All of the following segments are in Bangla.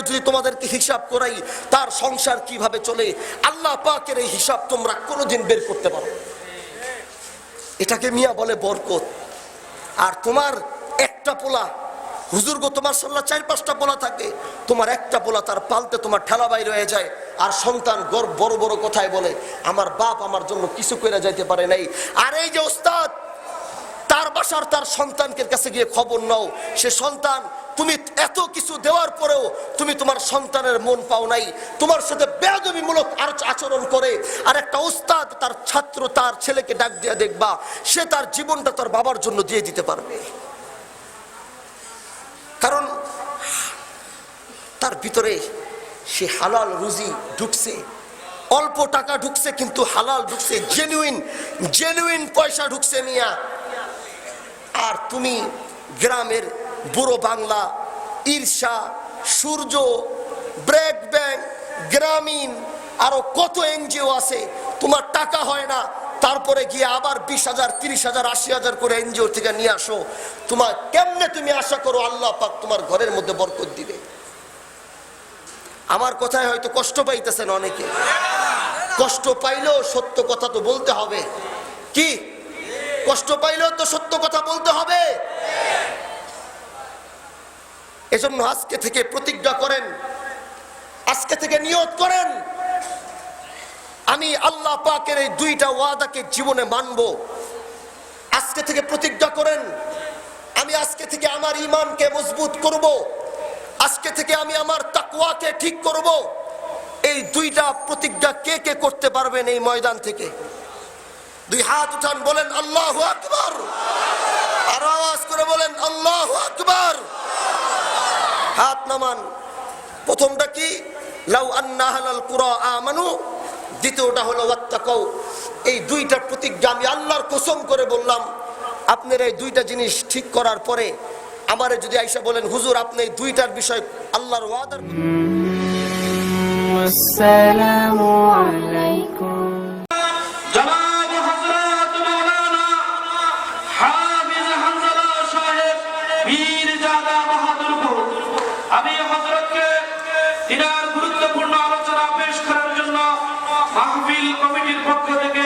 যদি তোমাদেরকে হিসাব করাই তার সংসার কিভাবে চলে, আল্লাহ পাকের এই হিসাব তোমরা কোনোদিন বের করতে পারো। এটাকে মিয়া বলে বরকত। আর তোমার একটা পোলা, হুজুর গো তোমার সাল্লাহ 4-5টা পোলা থাকে, তোমার একটা পোলা তার পালতে তোমার ঠেলা বাইর হয়ে যায়, আর সন্তান বড় বড় কথায় বলে আমার বাপ আমার জন্য কিছু করে যাইতে পারে নাই। আর এই যে ওস্তাদ তার বাসার তার সন্তানকে কাছে গিয়ে খবর নাও, সে সন্তান তুমি এত কিছু দেওয়ার পরেও তুমি তোমার সন্তানের মন পাও নাই, তোমার সাথে বেয়াদবিমূলক আচরণ করে। আর একটা ওস্তাদ তার ছাত্র তার ছেলেকে ডাক দিয়ে দেখবা সে তার জীবনটা তার বাবার জন্য দিয়ে দিতে পারবে, কারণ তার ভিতরে সে হালাল রুজি ঢুকছে, অল্প টাকা ঢুকছে কিন্তু হালাল ঢুকছে, জেনুইন পয়সা ঢুকছে মিয়া। আর তুমি গ্রামের বুড়ো বাংলা, ঈর্ষা, সূর্য, ব্রেক ব্যাংক, গ্রামীণ, আরো কত এনজিও আছে, তোমার টাকা হয় না, তারপরে গিয়ে আবার 20,000, 30,000, 80,000 করে এনজিও থেকে নিয়ে আসো। তোমার কেমনে তুমি আশা করো আল্লাহ পাক তোমার ঘরের মধ্যে বরকত দিবে? আমার কথায় হয়তো কষ্ট পাইতেছেন অনেকে, কষ্ট পাইলেও সত্য কথা তো বলতে হবে। কি কষ্ট পাইলেও তো সত্য কথা বলতে হবে। এজন্য আজকে থেকে প্রতিজ্ঞা করেন, আজকে থেকে নিয়ত করেন, আমি আল্লাহ পাকের এই 2টা ওয়াদাকে জীবনে মানব। আজকে থেকে প্রতিজ্ঞা করেন, আমি আজকে থেকে আমার ঈমানকে মজবুত করব, আজকে থেকে আমি আমার তাকওয়াকে ঠিক করব। এই 2টা প্রতিজ্ঞা কে কে করতে পারবেন এই ময়দান থেকে? 2 হাত উঠান, বলেন আল্লাহু আকবার। আর আওয়াজ করে বলেন আল্লাহু আকবার। হাত নামান। প্রথমটা কি? লাউ আন্না আহলাল কুরা আমানু, দ্বিতীয়টা হলো ওয়াত্তাকাউ। এই 2টা প্রতিজ্ঞা আমি আল্লাহর কসম করে বললাম। আপনারা এই 2টা জিনিস ঠিক করার পরে আমারে যদি আয়েশা বলেন হুজুর আপনি এই 2টার বিষয় আল্লাহর ওয়াদার। আসসালামু আলাইকুম। আমি হযরতকে তিনার গুরুত্বপূর্ণ আলোচনা পেশ করার জন্য মাহফিল কমিটির পক্ষ থেকে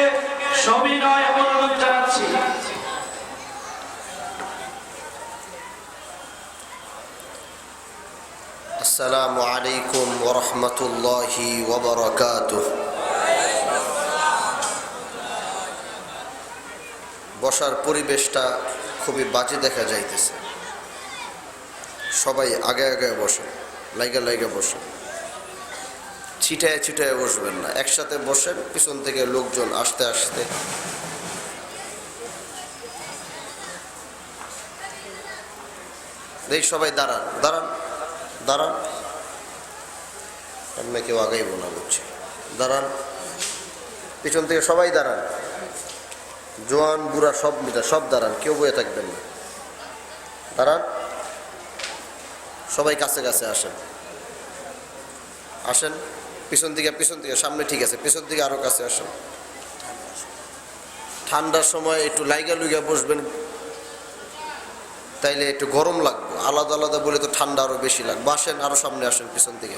সবিনয় অনুরোধ জানাচ্ছি। আসসালামু আলাইকুম ওয়া রাহমাতুল্লাহি ওয়া বারাকাতুহু। বসার পরিবেশটা খুবই বাজে দেখা যাইতেছে। সবাই আগে আগে বসেন, লাইগা বসেন, ছিটায় বসবেন না, একসাথে বসেন। পিছন থেকে লোকজন আসতে আসতে দেখ সবাই দাঁড়ান দাঁড়ান দাঁড়ান। আমরা কেউ আগেই বলা বলছে দাঁড়ান, পিছন থেকে সবাই দাঁড়ান, জোয়ান বুড়া সব মিটা সব দাঁড়ান, কেউ বয়ে থাকবেন না, দাঁড়ান। সবাই কাছে কাছে আসেন, আসেন পিছন থেকে সামনে ঠিক আছে, পিছন থেকে আরো কাছে আসেন। ঠান্ডার সময় একটু লাইগা লুইগা বসবেন, তাইলে একটু গরম লাগবে। আলাদা আলাদা বলে তো ঠান্ডা আরো বেশি লাগবে। আসেন, আরো সামনে আসেন পিছন থেকে।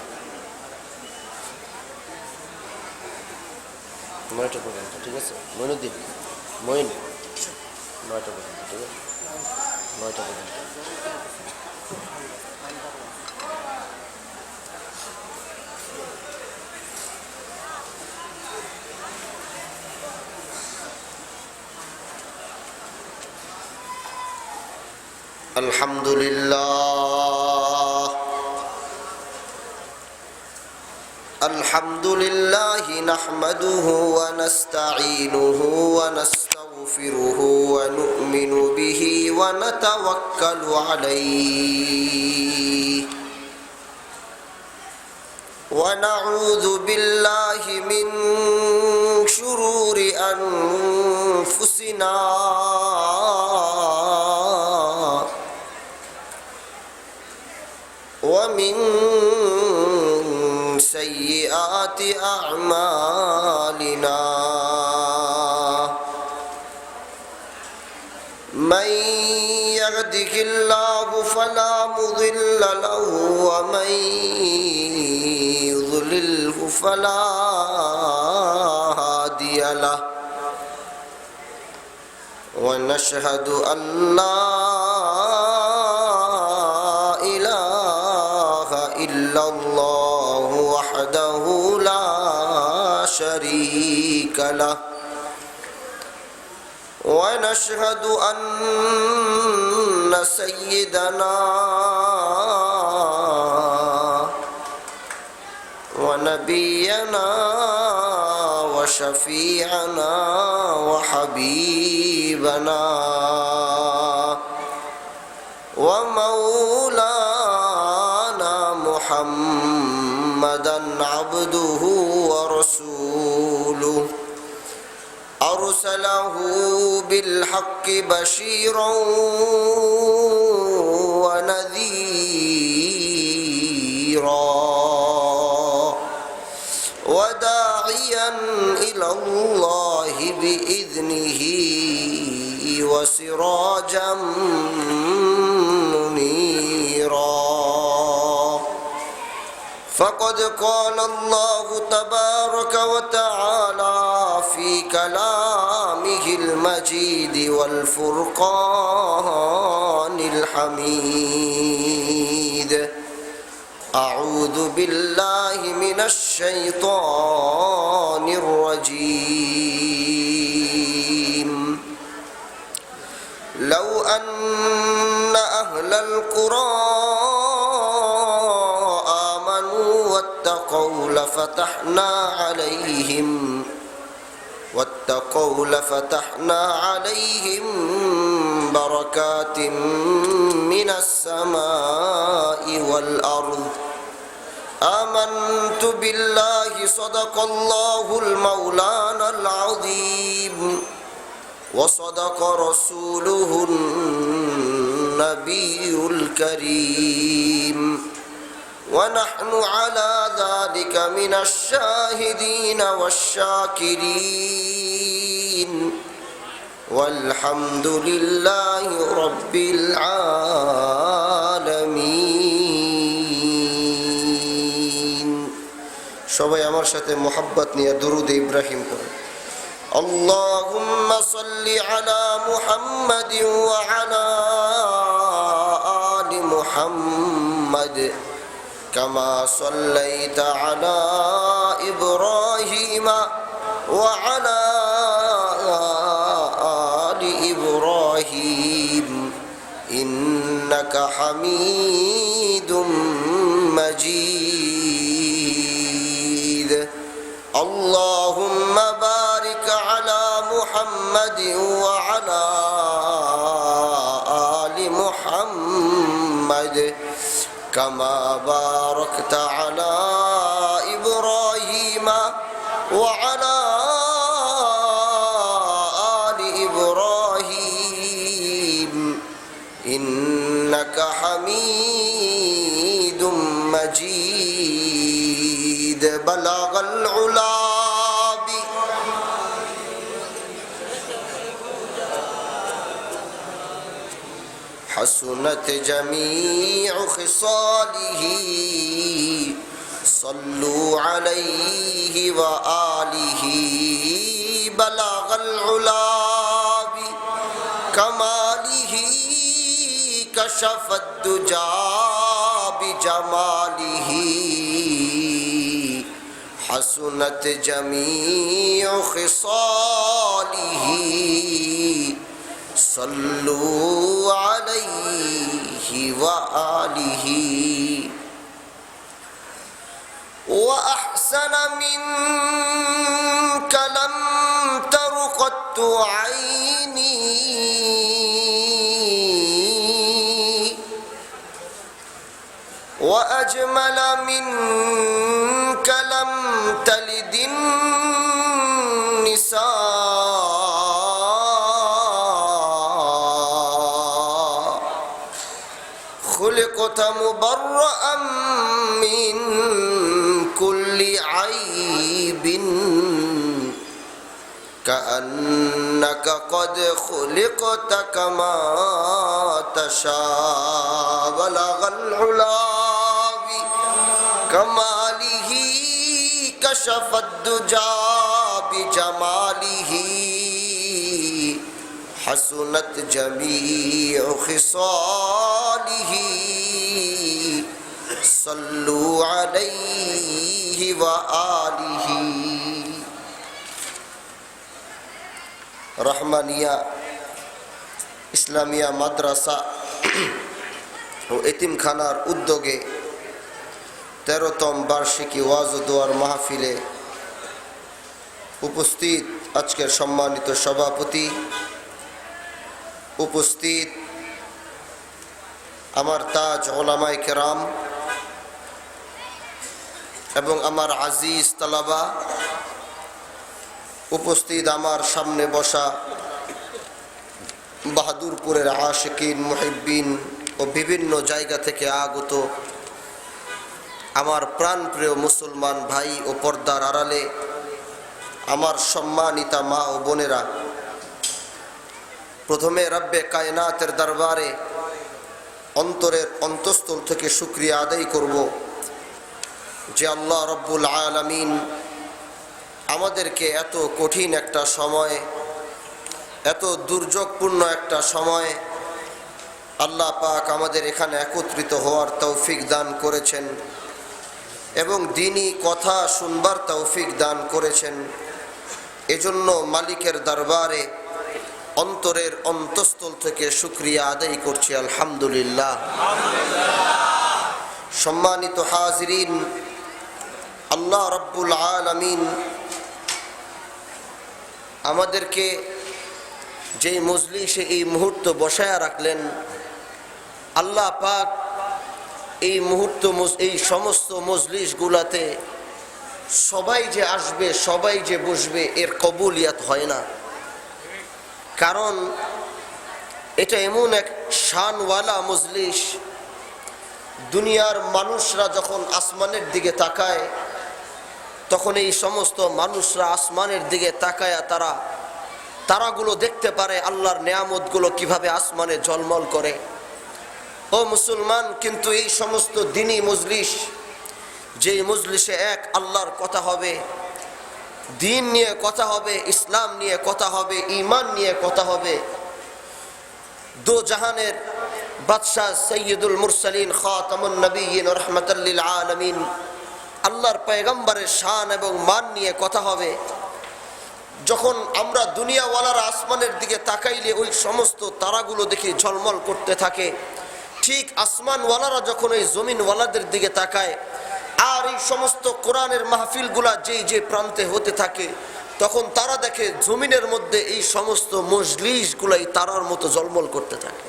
নয়টা পর্যন্ত ঠিক আছে? মইনুদ্দিন, মইন 9টা পর্যন্ত ঠিক আছে? 9টা পর্যন্ত। আলহামদুলিল্লাহ নাহমাদুহু ওয়া নাস্তাঈনুহু ওয়া নাস্তাগফিরুহু ওয়া নু'মিনু বিহি ওয়া নাতাওয়াক্কালু আলাইহি ওয়া নাউযু বিল্লাহি মিন শুরুরি আনফুসিনা ومن سيئات أعمالنا من يهده الله فلا مضل له ومن فلا هادي له ونشهد أن لا إله إلا الله وحده لا شريك له ونشهد أن سيدنا ونبينا وشفيعنا وحبيبنا ومولانا محمدا عبده ورسوله أرسله بالحق بشيرا ونذيرا وداعيا إلى الله بإذنه وسراجا منيرا فقد قال الله تبارك وتعالى في كلامه المجيد والفرقان الحميد أعوذ بالله من الشيطان الرجيم لو أن أهل القرى آمنوا واتقوا لفتحنا عليهم بركات من السماء والأرض آمنت بالله صدق الله المولانا العظيم وصدق رسوله النبي الكريم ونحن على ذلك من الشاهدين والشاكرين والحمد لله رب العالمين সবাই আমার সাথে মোহাব্বত নিয়ে দুরূদ ইব্রাহিম পড়ে اللهم صل على محمد وعلى آل محمد كما صليت على إبراهيم وعلى آل إبراهيم إنك حميد مجيد اللهم بارك على محمد وعلى آل محمد كما باركت على إبراهيم وعلى آل إبراهيم إنك حميد مجيد بلغ العلا حسنت جميع خصاله صلوا عليه وآله بلغ العلا بكماله كشف الدجى بجماله حسنت جميع خصاله صلوا عليه وآله وأحسن منك لم تر قط عيني وأجمل منك لم تلد النساء خلقت مبرأ من كل عيب كأنك قد خلقت كما تشاء بلغ العلا بكماله كشف الدجى بجماله حسنت جميع خصاله صلوا عليه وآله রহমানিয়া ইসলামিয়া মাদ্রাসা ও এতিমখানার উদ্যোগে 13তম বার্ষিকী ওয়াজ ও দোয়ার মাহফিলে উপস্থিত আজকের সম্মানিত সভাপতি, উপস্থিত আমার তাজ ওলামায়ে কেরাম এবং আমার আজিজ তালাবা, উপস্থিত আমার সামনে বসা বাহাদুরপুরের আশিকিন, মুহিব্বিন ও বিভিন্ন জায়গা থেকে আগত আমার প্রাণপ্রিয় মুসলমান ভাই ও পর্দার আড়ালে আমার সম্মানিতা মা ও বোনেরা, প্রথমে রব্বে কায়নাতের দরবারে অন্তরের অন্তঃস্থল থেকে শুকরিয়া আদায় করব যে আল্লাহ রব্বুল আলামিন আমাদেরকে এত কঠিন একটা সময়, এত দুর্যোগপূর্ণ একটা সময় আল্লাহ পাক আমাদের এখানে একত্রিত হওয়ার তৌফিক দান করেছেন এবং দ্বীনি কথা শুনবার তৌফিক দান করেছেন। এজন্য মালিকের দরবারে অন্তরের অন্তঃস্থল থেকে শুকরিয়া আদায় করছি, আলহামদুলিল্লাহ। সম্মানিত হাজিরিন, আল্লাহ রব্বুল আলামিন আমাদেরকে যেই মজলিসে এই মুহূর্ত বসায়া রাখলেন, আল্লাহ পাক এই মুহূর্ত এই সমস্ত মজলিসগুলাতে সবাই যে আসবে, সবাই যে বসবে এর কবুলিয়াত হয় না। কারণ এটা এমন এক শানওয়ালা মজলিস, দুনিয়ার মানুষরা যখন আসমানের দিকে তাকায় তখন এই সমস্ত মানুষরা আসমানের দিকে তাকায় তারাগুলো দেখতে পারে আল্লাহর নেয়ামতগুলো কিভাবে আসমানে ঝলমল করে। ও মুসলমান, কিন্তু এই সমস্ত দ্বীনি মজলিস, যেই মজলিসে এক আল্লাহর কথা হবে, দ্বীন নিয়ে কথা হবে, ইসলাম নিয়ে কথা হবে, ঈমান নিয়ে কথা হবে, দো জাহানের বাদশাহ সৈয়দুল মুরসালিন খাতামুন নবিয়্যিন রাহমাতাল লিল আলামিন আল্লাহর পয়গম্বরের শান এবং মান নিয়ে কথা হবে, যখন আমরা দুনিয়াওয়ালারা আসমানের দিকে তাকাইলে ওই সমস্ত তারাগুলো দেখি ঝলমল করতে থাকে, ঠিক আসমানওয়ালারা যখন ওই জমিনওয়ালাদের দিকে তাকায় আর এই সমস্ত কোরআনের মাহফিলগুলা যেই যে প্রান্তে হতে থাকে তখন তারা দেখে জমিনের মধ্যে এই সমস্ত মজলিসগুলাই তারার মতো ঝলমল করতে থাকে।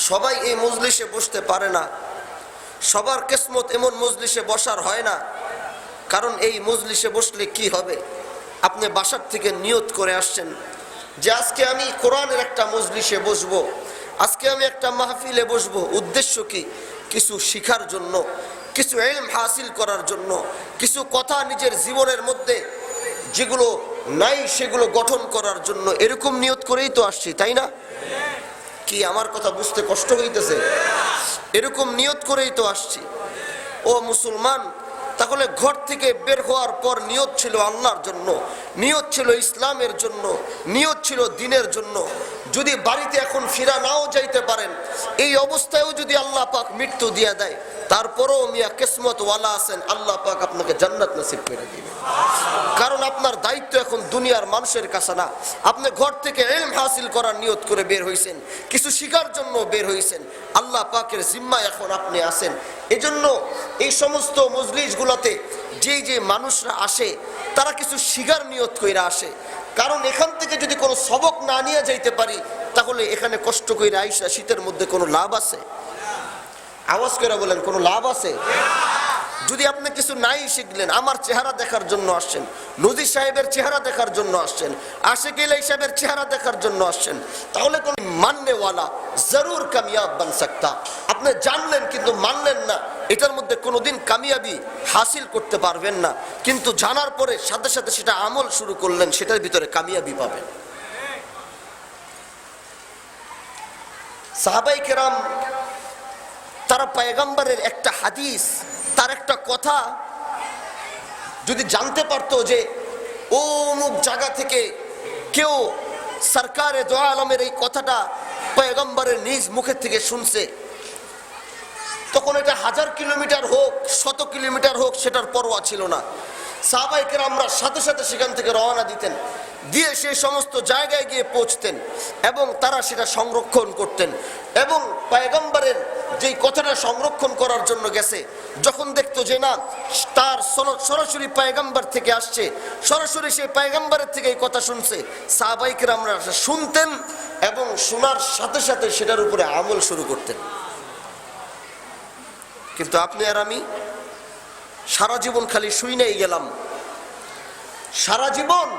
সবাই এই মজলিসে বসতে পারে না, সবার কিসমত এমন মজলিসে বসার হয় না। কারণ এই মজলিসে বসলে কি হবে? আপনি বাসার থেকে নিয়ত করে আসছেন যে আজকে আমি কোরআনের একটা মজলিসে বসবো, আজকে আমি একটা মাহফিলে বসবো। উদ্দেশ্য কি? কিছু শিখার জন্য, কিছু ইলম হাসিল করার জন্য, কিছু কথা নিজের জীবনের মধ্যে যেগুলো নাই সেগুলো গঠন করার জন্য। এরকম নিয়ত করেই তো আসছি, তাই না? কি আমার কথা বুঝতে কষ্ট হইতেছে? এরকম নিয়ত করেই তো আসছি। ও মুসলমান, তাহলে ঘর থেকে বের হওয়ার পর নিয়ত ছিল আল্লাহর জন্য, নিয়ত ছিল ইসলামের জন্য, নিয়ত ছিল দ্বীনের জন্য। যদি বাড়িতে এখন ফিরা নাও যাইতে পারেন, এই অবস্থায়ও যদি আল্লাহ পাক মৃত্যু দিয়ে দেয়, তারপরেও মিয়া কিসমত ওয়ালা আছেন, আল্লাহ পাক আপনাকে জান্নাত নসিব করে দিবেন। কারণ আপনার দায়িত্ব এখন দুনিয়ার মানুষের কাছে না। আপনি ঘর থেকে ইলম হাসিল করার নিয়ত করে বের হইছেন, কিছু শিখার জন্য বের হইছেন, আল্লাহ পাকের জিম্মায় এখন আপনি আছেন। এজন্য এই সমস্ত মজলিসগুলোতে যে মানুষরা আসে তারা কিছু শিখার নিয়ত কইরা আসে। কারণ এখান থেকে যদি কোনো সবক না নিয়ে যাইতে পারি তাহলে এখানে কষ্ট কইরা আইসা শীতের মধ্যে কোনো লাভ আছে? আওয়াজ করে বলেন, কোনো লাভ আছে? যদি আপনি কিছু নাই শিখলেন, আমার চেহারা দেখার জন্য আসছেন, নজির সাহেবের চেহারা দেখার জন্য আসছেন, আশিক ইলাই সাহেবের চেহারা দেখার জন্য আসছেন, তাহলে কোন মাননেওয়ালা জরুর কামিয়াব বান সকতা। আপনি জানলেন কিন্তু মানলেন না, এটার মধ্যে কোনোদিন কামিয়াবি হাসিল করতে পারবেন না। কিন্তু জানার পরে সাথে সাথে সেটা আমল শুরু করলেন, সেটার ভিতরে কামিয়াবি পাবেন। সাহাবাই কেরাম তারা পয়গম্বরের একটা হাদিস, তার একটা কথা যদি জানতে পারতো যে অমুক জায়গা থেকে কেউ সরকারে দো আলমের এই কথাটা পয়গম্বরের নিজ মুখের থেকে শুনছে, তখন এটা 1000 কিলোমিটার হোক 100 কিলোমিটার হোক সেটার পরোয়া ছিল না। সাহাবায়ে কেরামরা সাথে সাথে সেখান থেকে রওনা দিতেন, দিয়ে সেই সমস্ত জায়গায় গিয়ে পৌঁছতেন এবং তারা সেটা সংরক্ষণ করতেন। এবং পয়গম্বরের যেই কথাটা সংরক্ষণ করার জন্য গেছে, যখন দেখতো যে না তার সরাসরি পয়গম্বর থেকে আসছে, সরাসরি সেই পয়গম্বরের থেকে এই কথা শুনছে, সাহাবায়ে কেরামরা শুনতেন এবং শোনার সাথে সাথে সেটার উপরে আমল শুরু করতেন। কিন্তু আপনি আর আমি সারা জীবন খালি শুই নাই গেলাম, সারা জীবন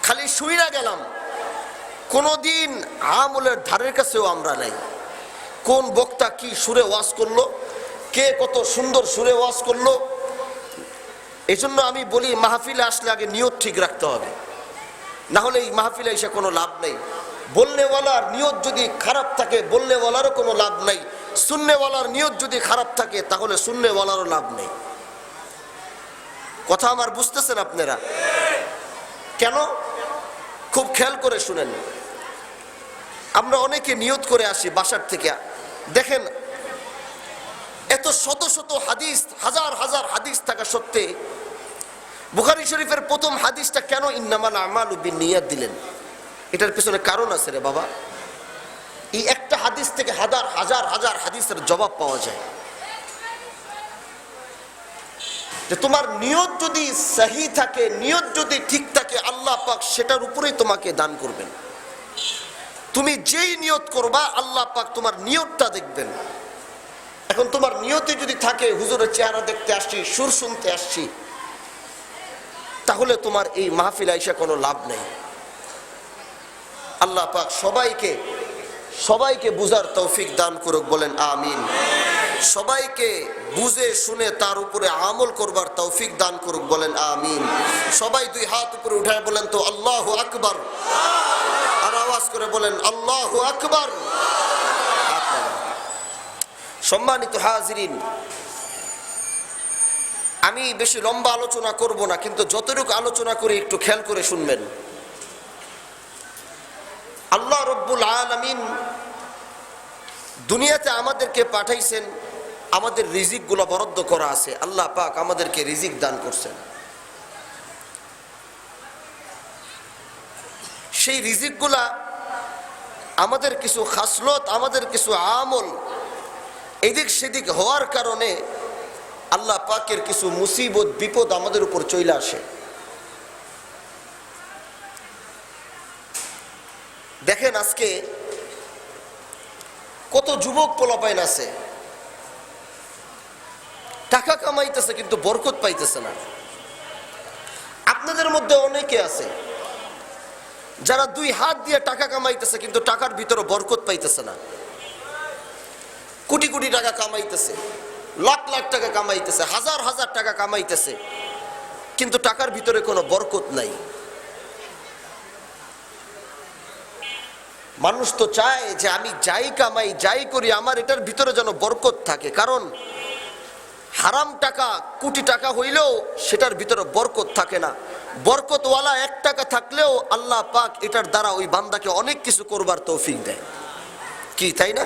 খালি শুই না গেলাম, কোনদিন আমলের ধারের কাছেও আমরা নাই। কোন বক্তা কি সুরে ওয়াজ করলো, কে কত সুন্দর সুরে ওয়াজ করলো। এই জন্য আমি বলি মাহফিলে আসলে আগে নিয়ত ঠিক রাখতে হবে, না হলে এই মাহফিলে এসে কোনো লাভ নেই। বলনেওয়ালার নিয়ত যদি খারাপ থাকে বলনেওয়ালারও কোনো লাভ নাই, শুননেওয়ালার নিয়ত যদি খারাপ থাকে তাহলে শুননেওয়ালারও লাভ নেই। কথা আমার বুঝতেছেন আপনারা? কেন? খুব খেয়াল করে শুনেন। আমরা অনেকে নিয়ত করে আসি বাসার থেকে, দেখেন এত শত শত হাদিস, হাজার হাজার হাদিস থাকা সত্ত্বে বুখারী শরীফের প্রথম হাদিসটা কেন ইন্নামাল আমালু বিন্নিয়াত দিলেন? এটার পিছনে কারণ আছে রে বাবা। এই একটা হাদিস থেকে হাজার হাজার হাজার হাদিসের জবাব পাওয়া যায়। যে তোমার নিয়ত যদি সহি থাকে, নিয়ত যদি ঠিক থাকে, আল্লাহ পাক সেটার উপরেই তোমাকে দান করবেন। তুমি যেই নিয়ত করবা আল্লাহ পাক তোমার নিয়তটা দেখবেন। এখন তোমার নিয়তে যদি থাকে হুজুরের চেহারা দেখতে আসছি, সুর শুনতে আসছি, তাহলে তোমার এই মাহফিল আইসা কোনো লাভ নেই। আল্লাহ পাক সবাইকে বুঝার তৌফিক দান করুক, বলেন আমিন। সবাইকে বুঝে শুনে তার উপরে আমল করবার তৌফিক দান করুক, বলেন আমিন। সবাই দুই হাত উপরে উঠায় বলেন তো আল্লাহু আকবার, আর আওয়াজ করে বলেন আল্লাহু আকবার। সম্মানিত হাজিরিন, আমি বেশি লম্বা আলোচনা করব না, কিন্তু যতটুকু আলোচনা করি একটু খেয়াল করে শুনবেন। আল্লাহ রব্বুল আলামিন দুনিয়াতে আমাদেরকে পাঠাইছেন, আমাদের রিজিক গুলো বরাদ্দ করা আছে। আল্লাহ পাক আমাদেরকে রিজিক দান করছেন। সেই রিজিক গুলা আমাদের কিছু খাসলত, আমাদের কিছু আমল এদিক সেদিক হওয়ার কারণে আল্লাহ পাকের কিছু মুসিবত বিপদ আমাদের উপর চলে আসে। দেখেন আজকে কত যুবক পোলাপাইন আছে, টাকা কামাইতেছে কিন্তু বরকত পাইতেছে না। আপনাদের মধ্যে অনেকে আছে যারা দুই হাত দিয়ে টাকা কামাইতেছে কিন্তু টাকার ভিতরে বরকত পাইতেছে না। কোটি কোটি টাকা কামাইতেছে, লাখ লাখ টাকা কামাইতেছে, হাজার হাজার টাকা কামাইতেছে, কিন্তু টাকার ভিতরে কোনো বরকত নাই। মানুষ তো চায় যে আমি যাই কামাই যাই করি আমার এটার ভিতরে যেন বরকত থাকে, কারণ হারাম টাকা কোটি টাকা হইলেও সেটার ভিতরে বরকত থাকে না। বরকতওয়ালা 1 টাকা থাকলেও আল্লাহ পাক এটার দ্বারা ওই বান্দাকে অনেক কিছু করবার তৌফিক দেয়, কি তাই না?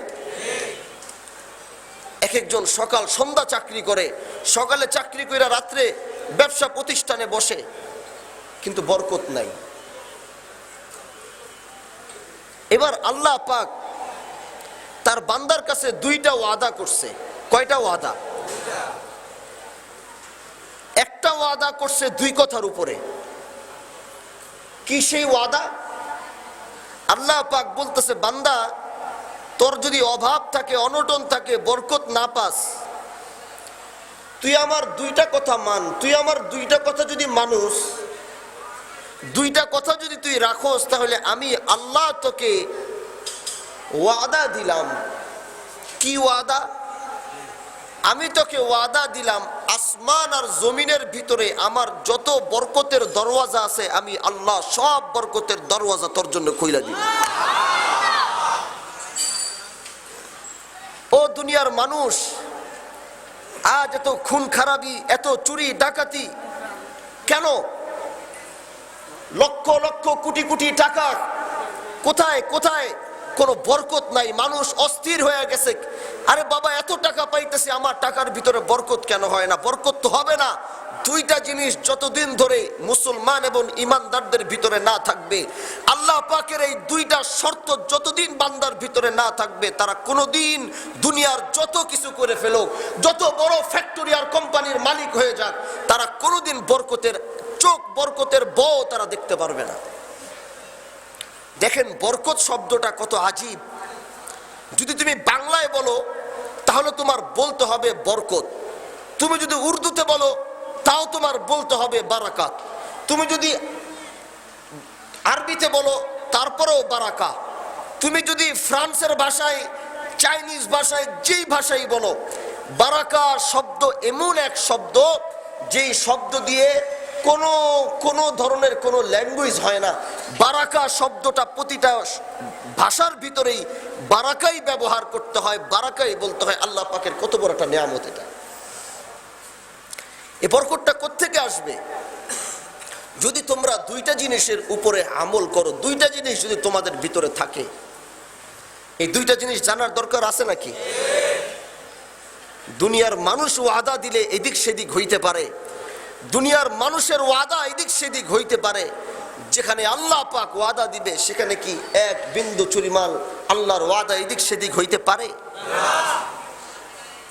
এক একজন সকাল সন্ধ্যা চাকরি করে, সকালে চাকরি করে রাত্রে ব্যবসা প্রতিষ্ঠানে বসে, কিন্তু বরকত নাই। এবার আল্লাহ পাক তার বান্দার কাছে 2টা ওয়াদা করছে। কয়টা ওয়াদা? একটা ওয়াদা করছে 2 কথার উপরে। কি সেই ওয়াদা? আল্লাহ পাক বলতেছে, বান্দা তোর যদি অভাব থাকে, অনটন থাকে, বরকত না পাস, তুই আমার 2টা কথা মান। তুই আমার 2টা কথা যদি মানুষ, 2টা কথা যদি তুই রাখোস, তাহলে আমি আল্লাহ তোকে ওয়াদা দিলাম। কি ওয়াদা? আমি তোকে ওয়াদা দিলাম আসমান আর জমিনের ভিতরে আমার যত বরকতের দরওয়াজা আছে আমি আল্লাহ সব বরকতের দরওয়াজা তোর জন্য খুইলা দিব। ও দুনিয়ার মানুষ, আজ এত খুন খারাপি, এত চুরি ডাকাতি, কেন? লক্ষ লক্ষ কোটি কোটি টাকা কোথায় কোথায়? কোনো বরকত নাই, মানুষ অস্থির হয়ে গেছে। আরে বাবা, এত টাকা পাইতেছি, আমার টাকার ভিতরে বরকত কেন হয় না? বরকত তো হবে না। দুইটা জিনিস যতদিন ধরে মুসলমান এবং ইমানদারদের ভিতরে না থাকবে, আল্লাহ পাকের এই দুইটা শর্ত যতদিন বান্দার ভিতরে না থাকবে, তারা কোনোদিন দুনিয়ার যত কিছু করে ফেলুক, যত বড় ফ্যাক্টরি আর কোম্পানির মালিক হয়ে যাক, তারা কোনোদিন বরকতের চোখ, বরকতের বউ তারা দেখতে পারবে না। দেখেন বরকত শব্দটা কত আজীব। যদি তুমি বাংলায় বলো তাহলে তোমার বলতে হবে বরকত, তুমি যদি উর্দুতে বলো তাও তোমার বলতে হবে বারাকাত, তুমি যদি আরবিতে বলো তারপরেও বারাকা, তুমি যদি ফ্রান্সের ভাষায়, চাইনিজ ভাষায়, যেই ভাষাই বলো, বারাকা শব্দ এমন এক শব্দ যেই শব্দ দিয়ে কোনো ধরনের কোনো ল্যাঙ্গুয়েজ হয় না। বারাকা শব্দটা প্রতিটা ভাষার ভিতরেই বারাকাই ব্যবহার করতে হয়, বারাকাই বলতে হয়। আল্লাহ পাকের কত বড় একটা নিয়ামত এটা। এই বরকতটা কোত্থেকে আসবে? যদি তোমরা দুইটা জিনিসের উপরে আমল করো, দুইটা জিনিস যদি তোমাদের ভিতরে থাকে। এই দুইটা জিনিস জানার দরকার আছে নাকি? দুনিয়ার মানুষ ওয়াদা দিলে এদিক সেদিক হইতে পারে, দুনিয়ার মানুষের ওয়াদা এদিক সেদিক হইতে পারে, যেখানে আল্লাহ পাক ওয়াদা দিবে সেখানে কি এক বিন্দু চুরিমাল আল্লাহর ওয়াদা এদিক সেদিক হইতে পারে?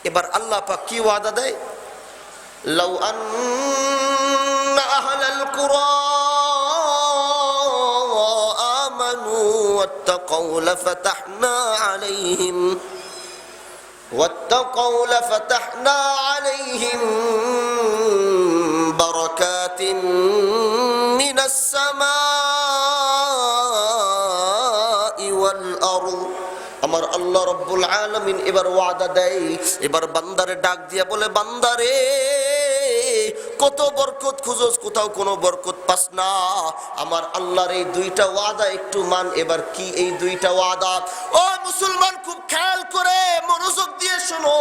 এবার আল্লাহ পাক কি ওয়াদা দেয়? লাউ আন্না আহলাল কুরা আমানু ওয়াত্তাকাউ লাফাতাহনা আলাইহিম বারাকাতিন মিনাস সামাই ওয়াল আরদ। আমার আল্লাহ রাব্বুল আলামিন এবার ওয়াদা দেয়, এবার বান্দারে ডাক দিয়া বলে, বান্দারে কত বরকত খুঁজোস, কোথাও কোনো বরকত পাস না। আমার আল্লাহর এই দুইটা ওয়াদা একটু মান। এবার কি এই দুইটা ওয়াদা? ও মুসলমান, খুব খেয়াল করে মনোযোগ দিয়ে শোনো।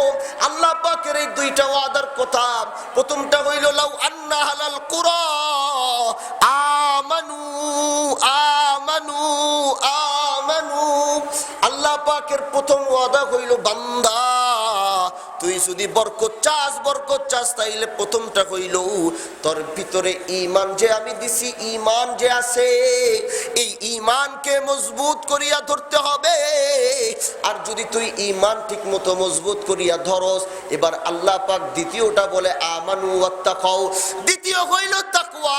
আল্লাহ পাকের এই দুইটা ওয়াদার কথা, প্রথমটা হইল লাউ আন্না আহলাল কুরা আমানু আমানু আমানু। আল্লাহ পাকের প্রথম ওয়াদা হইল, বান্দা তুই যদি বরকত চাস তাইলে প্রথমটা হইল তোর ভিতরে ঈমান যে আমি দিছি, ঈমান যে আছে, এই ঈমানকে মজবুত করিয়া ধরতে হবে। আর যদি তুই ঈমান ঠিক মতো মজবুত করিয়া ধরস, এবার আল্লাহ পাক দ্বিতীয়টা বলে আমানু ওয়াত্তাকাউ, দ্বিতীয় হইল তাকওয়া।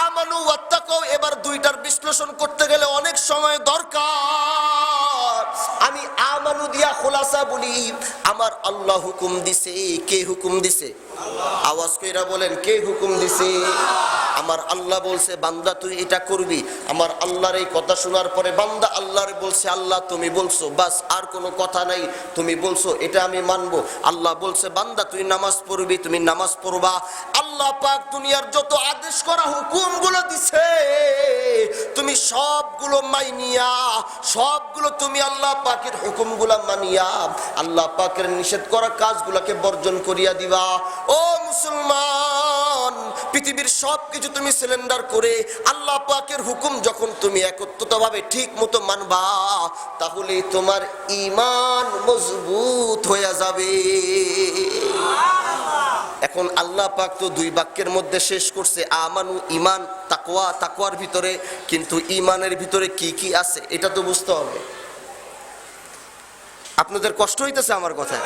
আমানু ওয়াত্তাকাউ, এবার দুইটার বিশ্লেষণ করতে গেলে অনেক সময় দরকার। আমি আমানু দিয়া খোলাসা বলি, আমার আল্লাহ হুকুম দিছে। কে হুকুম দিছে? আওয়াজ কইরা বলেন, কে হুকুম দিছে? আমার আল্লাহ বলছে বান্দা তুই এটা করবি। আমার আল্লাহর এই কথা শোনার পরে বান্দা আল্লাহর বলছে, আল্লাহ তুমি বলছো, বাস আর কোনো কথা নাই, তুমি বলছো এটা আমি মানবো। আল্লাহ বলছে বান্দা তুই নামাজ পড়বি, তুমি নামাজ পড়বা। আল্লাহ পাক দুনিয়ার যত আদেশ করা হুকুমগুলো দিছে, তুমি সবগুলো মাইনিয়া, সবগুলো তুমি আল্লাহ পাকের হুকুমগুলো মানিয়া আল্লাহ পাকের নিষেধ করা কাজগুলোকে বর্জন করিয়া দিবা। ও মুসলমান, পৃথিবীর সবকিছু তুমি সিলিন্ডার করে আল্লাহ পাকের হুকুম যখন তুমি একত্রিতভাবে ঠিক মতো মানবা, তাহলে তোমার ঈমান মজবুত হয়ে যাবে। এখন আল্লাহ পাক তো দুই বাক্যের মধ্যে শেষ করছে, আমানু ঈমান, তাকওয়া তাকওয়ার ভিতরে, কিন্তু ঈমানের ভিতরে কি কি আছে এটা তো বুঝতে হবে। আপনাদের কষ্ট হইতেছে আমার কথা?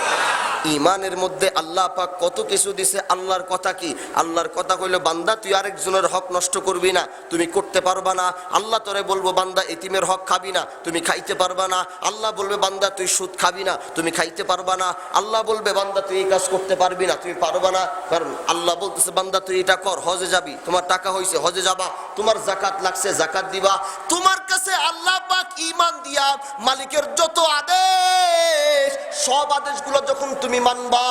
ঈমানের মধ্যে আল্লাহ পাক কত কিছু দিছে। আল্লাহর কথা কি? আল্লাহর কথা কইলো বান্দা তুই আরেকজনের হক নষ্ট করবি না, তুমি করতে পারবা না। আল্লাহ তোরে বলবো বান্দা এতিমের হক খাবি না, তুমি খাইতে পারবা না। আল্লাহ বলবে বান্দা তুই সুদ খাবি না, তুমি খাইতে পারবা না। আল্লাহ বলবে বান্দা তুই এই কাজ করতে পারবি না, তুমি পারবা না। কারণ আল্লাহ বলতেছে বান্দা তুই এটা কর, হজে যাবি, তোমার টাকা হইছে হজে যাবা, তোমার যাকাত লাগছে যাকাত দিবা। তোমার কাছে আল্লাহ পাক ঈমান দিয়া মালিকের যত আদেশ, সব আদেশগুলো যখন তুমি মানবা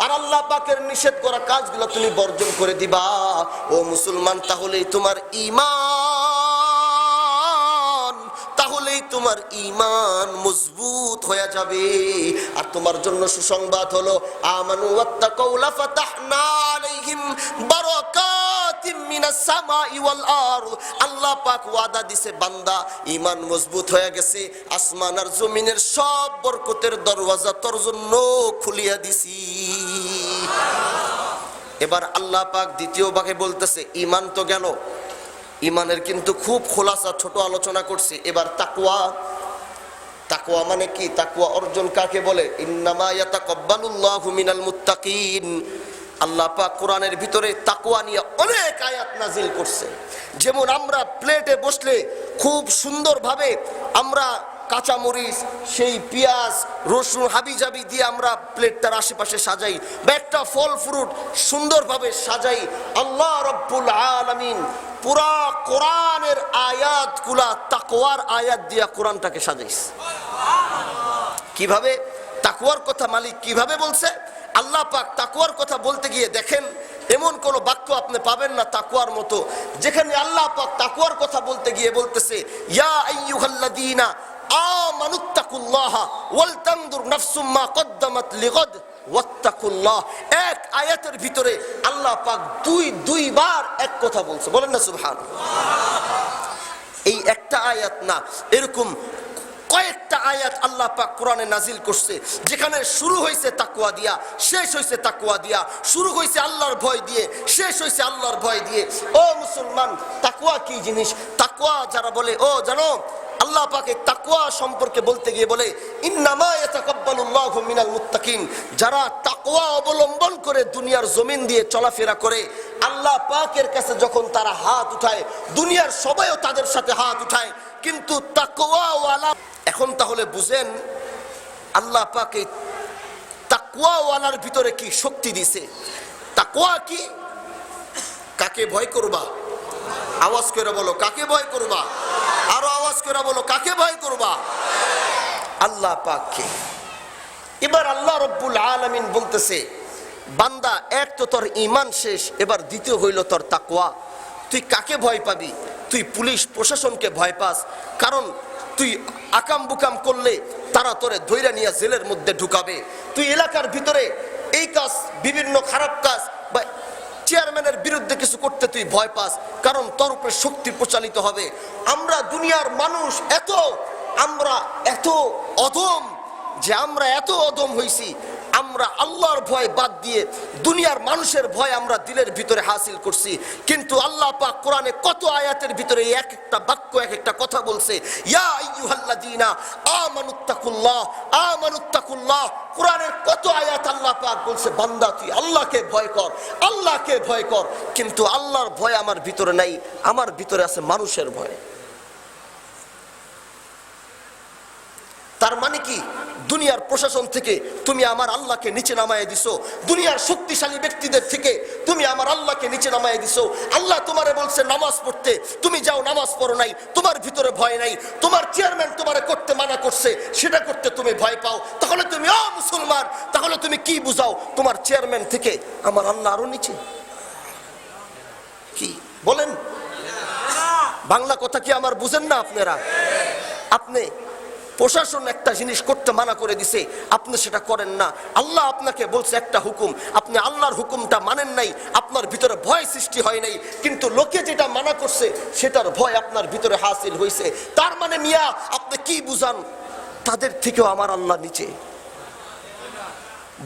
আর আল্লাহ পাকের নিষেধ করা কাজগুলো তুমি বর্জন করে দিবা, ও মুসলমান, তাহলেই তোমার ঈমান, তাহলেই তোমার ঈমান মজবুত হয়ে যাবে। আর তোমার জন্য সুসংবাদ হলো আমানু ওয়াত্তাকাউ লাফাতাহনা আলাইহিম বারাকাতিম মিনাস সামাই ওয়াল আরদ। আল্লাহ পাক ওয়াদা দিছে, বান্দা ঈমান মজবুত হয়ে গেছে, আসমান আর জমিনের সব বরকতের দরওয়াজা তোর জন্য খুলিয়া দিছি। এবার আল্লাহ পাক দ্বিতীয় ভাগে বলতেছে, ঈমান তো গেল, ঈমানের কিন্তু খুব খোলাসা ছোট আলোচনা করছি। এবার তাকওয়া। তাকওয়া মানে কি? তাকওয়া অর্জন কাকে বলে? ইন্নামা ইয়াতাকাব্বালুল্লাহু মিনাল মুত্তাকিন। আল্লাহ পাক কোরআনের ভিতরে তাকওয়া নিয়ে অনেক আয়াত নাজিল করছে। যেমন আমরা প্লেটে বসলে খুব সুন্দরভাবে আমরা কাঁচামরিচ, সেই পেঁয়াজ, রসুন, হাবিজাবি দিয়ে আমরা প্লেটটার আশেপাশে সাজাই, বা একটা ফল ফ্রুট সুন্দরভাবে সাজাই। আল্লাহ রব্বুল আলামিন পুরা কোরআনের আয়াতগুলা তাকওয়ার আয়াত দিয়া কোরআনটাকে সাজাইছে। কিভাবে? তাকওয়ার কথা মালিক কিভাবে বলছে? আল্লাহ পাক তাকওয়ার কথা বলতে গিয়ে দেখেন এমন কোন বাক্য আপনি পাবেন না তাকওয়ার মতো, যেখানে আল্লাহ পাক তাকওয়ার কথা বলতে গিয়ে বলতেছে, ইয়া আইয়ুহাল্লাযীনা আমানুত্তাকুল্লাহ ওয়াল তানজুর নাফসুম মা কদ্দামাত লিগাদ ওয়াত্তাকুল্লাহ। এক আয়াতের ভিতরে আল্লাহ পাক দুইবার এক কথা বলছে। বলেন না সুবহানাল্লাহ। এই একটা আয়াত না, এরকম কয়েকটা আয়াত আল্লাহ পাক কোরআনে নাজিল করছে, যেখানে শুরু হয়েছে তাকওয়া দিয়া, শেষ হয়েছে তাকওয়া দিয়া, শুরু হয়েছে আল্লাহর ভয় দিয়ে, শেষ হয়েছে আল্লাহর ভয় দিয়ে। ও মুসলমান, তাকওয়া কি জিনিস? তাকওয়া যারা বলে, ও জানো আল্লাহ পাকে তাকওয়া সম্পর্কে বলতে গিয়ে বলে, ইন্নামা ইয়াতাকাব্বালুল্লাহু মিনাল মুত্তাকিন। যারা তাকওয়া অবলম্বন করে দুনিয়ার জমিন দিয়ে চলাফেরা করে, আল্লাহ পাকের কাছে যখন তারা হাত উঠায়, দুনিয়ার সবাইও তাদের সাথে হাত উঠায়, কিন্তু তাকওয়াওয়ালা। এখন তাহলে বুঝেন আল্লাহ পাক এই তাকওয়াওয়ালার ভিতরে কি শক্তি দিছে। তাকওয়া কি? কাকে ভয় করবা? আওয়াজ করে বলো, কাকে ভয় করবা? আরো আওয়াজ করে বলো, কাকে ভয় করবা? আল্লাহ পাককে। এবার আল্লাহ রব্বুল আলামিন বলতেছে, বান্দা এক তো তোর ঈমান শেষ, এবার দ্বিতীয় হইল তোর তাকওয়া। তুই কাকে ভয় পাবি? তুই পুলিশ প্রশাসনকে ভয় পাস, কারণ তুই আকাম বুকাম করলে তারা তোরে ধইরা নিয়ে জেলের মধ্যে ঢুকাবে। তুই এলাকার ভিতরে এই কাজ, বিভিন্ন খারাপ কাজ বা চেয়ারম্যানের বিরুদ্ধে কিছু করতে তুই ভয় পাস, কারণ তোর উপরে শক্তি প্রচালিত হবে। আমরা দুনিয়ার মানুষ আমরা এত অধম যে আমরা এত অধম হইছি, আমরা আল্লাহর ভয় বাদ দিয়ে দুনিয়ার মানুষের ভয় আমরা দিলের ভিতরে হাসিল করছি। কিন্তু আল্লাহ পাক কোরআনে কত আয়াতের ভিতরে এক একটা বাক্য, এক একটা কথা বলছে, ইয়া আইয়ুহাল্লাযীনা আমানুত্তাকুল্লাহ আমানুত্তাকুল্লাহ। কোরআনের কত আয়াত আল্লাহ পাক বলছে, বান্দা তুই আল্লাহকে ভয় কর, আল্লাহকে ভয় কর। কিন্তু আল্লাহর ভয় আমার ভিতরে নাই, আমার ভিতরে আছে মানুষের ভয়। তার মানে কি? দুনিয়ার প্রশাসন থেকে তুমি আমার আল্লাহকে নিচে নামায় দিছো, দুনিয়ার শক্তিশালী ব্যক্তিদের থেকে তুমি আমার আল্লাহকে নিচে নামায় দিছো। আল্লাহ তোমারে বলছে নামাজ পড়তে, তুমি যাও নামাজ পড়ো নাই, তোমার ভিতরে ভয় নাই। তোমার চেয়ারম্যান তোমারে করতে মানা করছে, সেটা করতে তুমি ভয় পাও। তাহলে তুমি, ও মুসলমান, তাহলে তুমি কি বুঝাও? তোমার চেয়ারম্যান থেকে আমার আল্লাহ আরো নিচে। কি বলেন? বাংলা কথা কি আমার বুঝেন না আপনারা? আপনি প্রশাসন একটা জিনিস করতে মানা করে দিছে, আপনি সেটা করেন না। আল্লাহ আপনাকে বলছে একটা হুকুম, আপনি আল্লাহর হুকুমটা মানেন নাই, আপনার ভিতরে ভয় সৃষ্টি হয় নাই, কিন্তু লোকে যেটা মানা করছে সেটার ভয় আপনার ভিতরে হাসিল হয়েছে। তার মানে মিয়া আপনি কি বুঝান? তাদের থেকেও আমার আল্লাহ নিচে।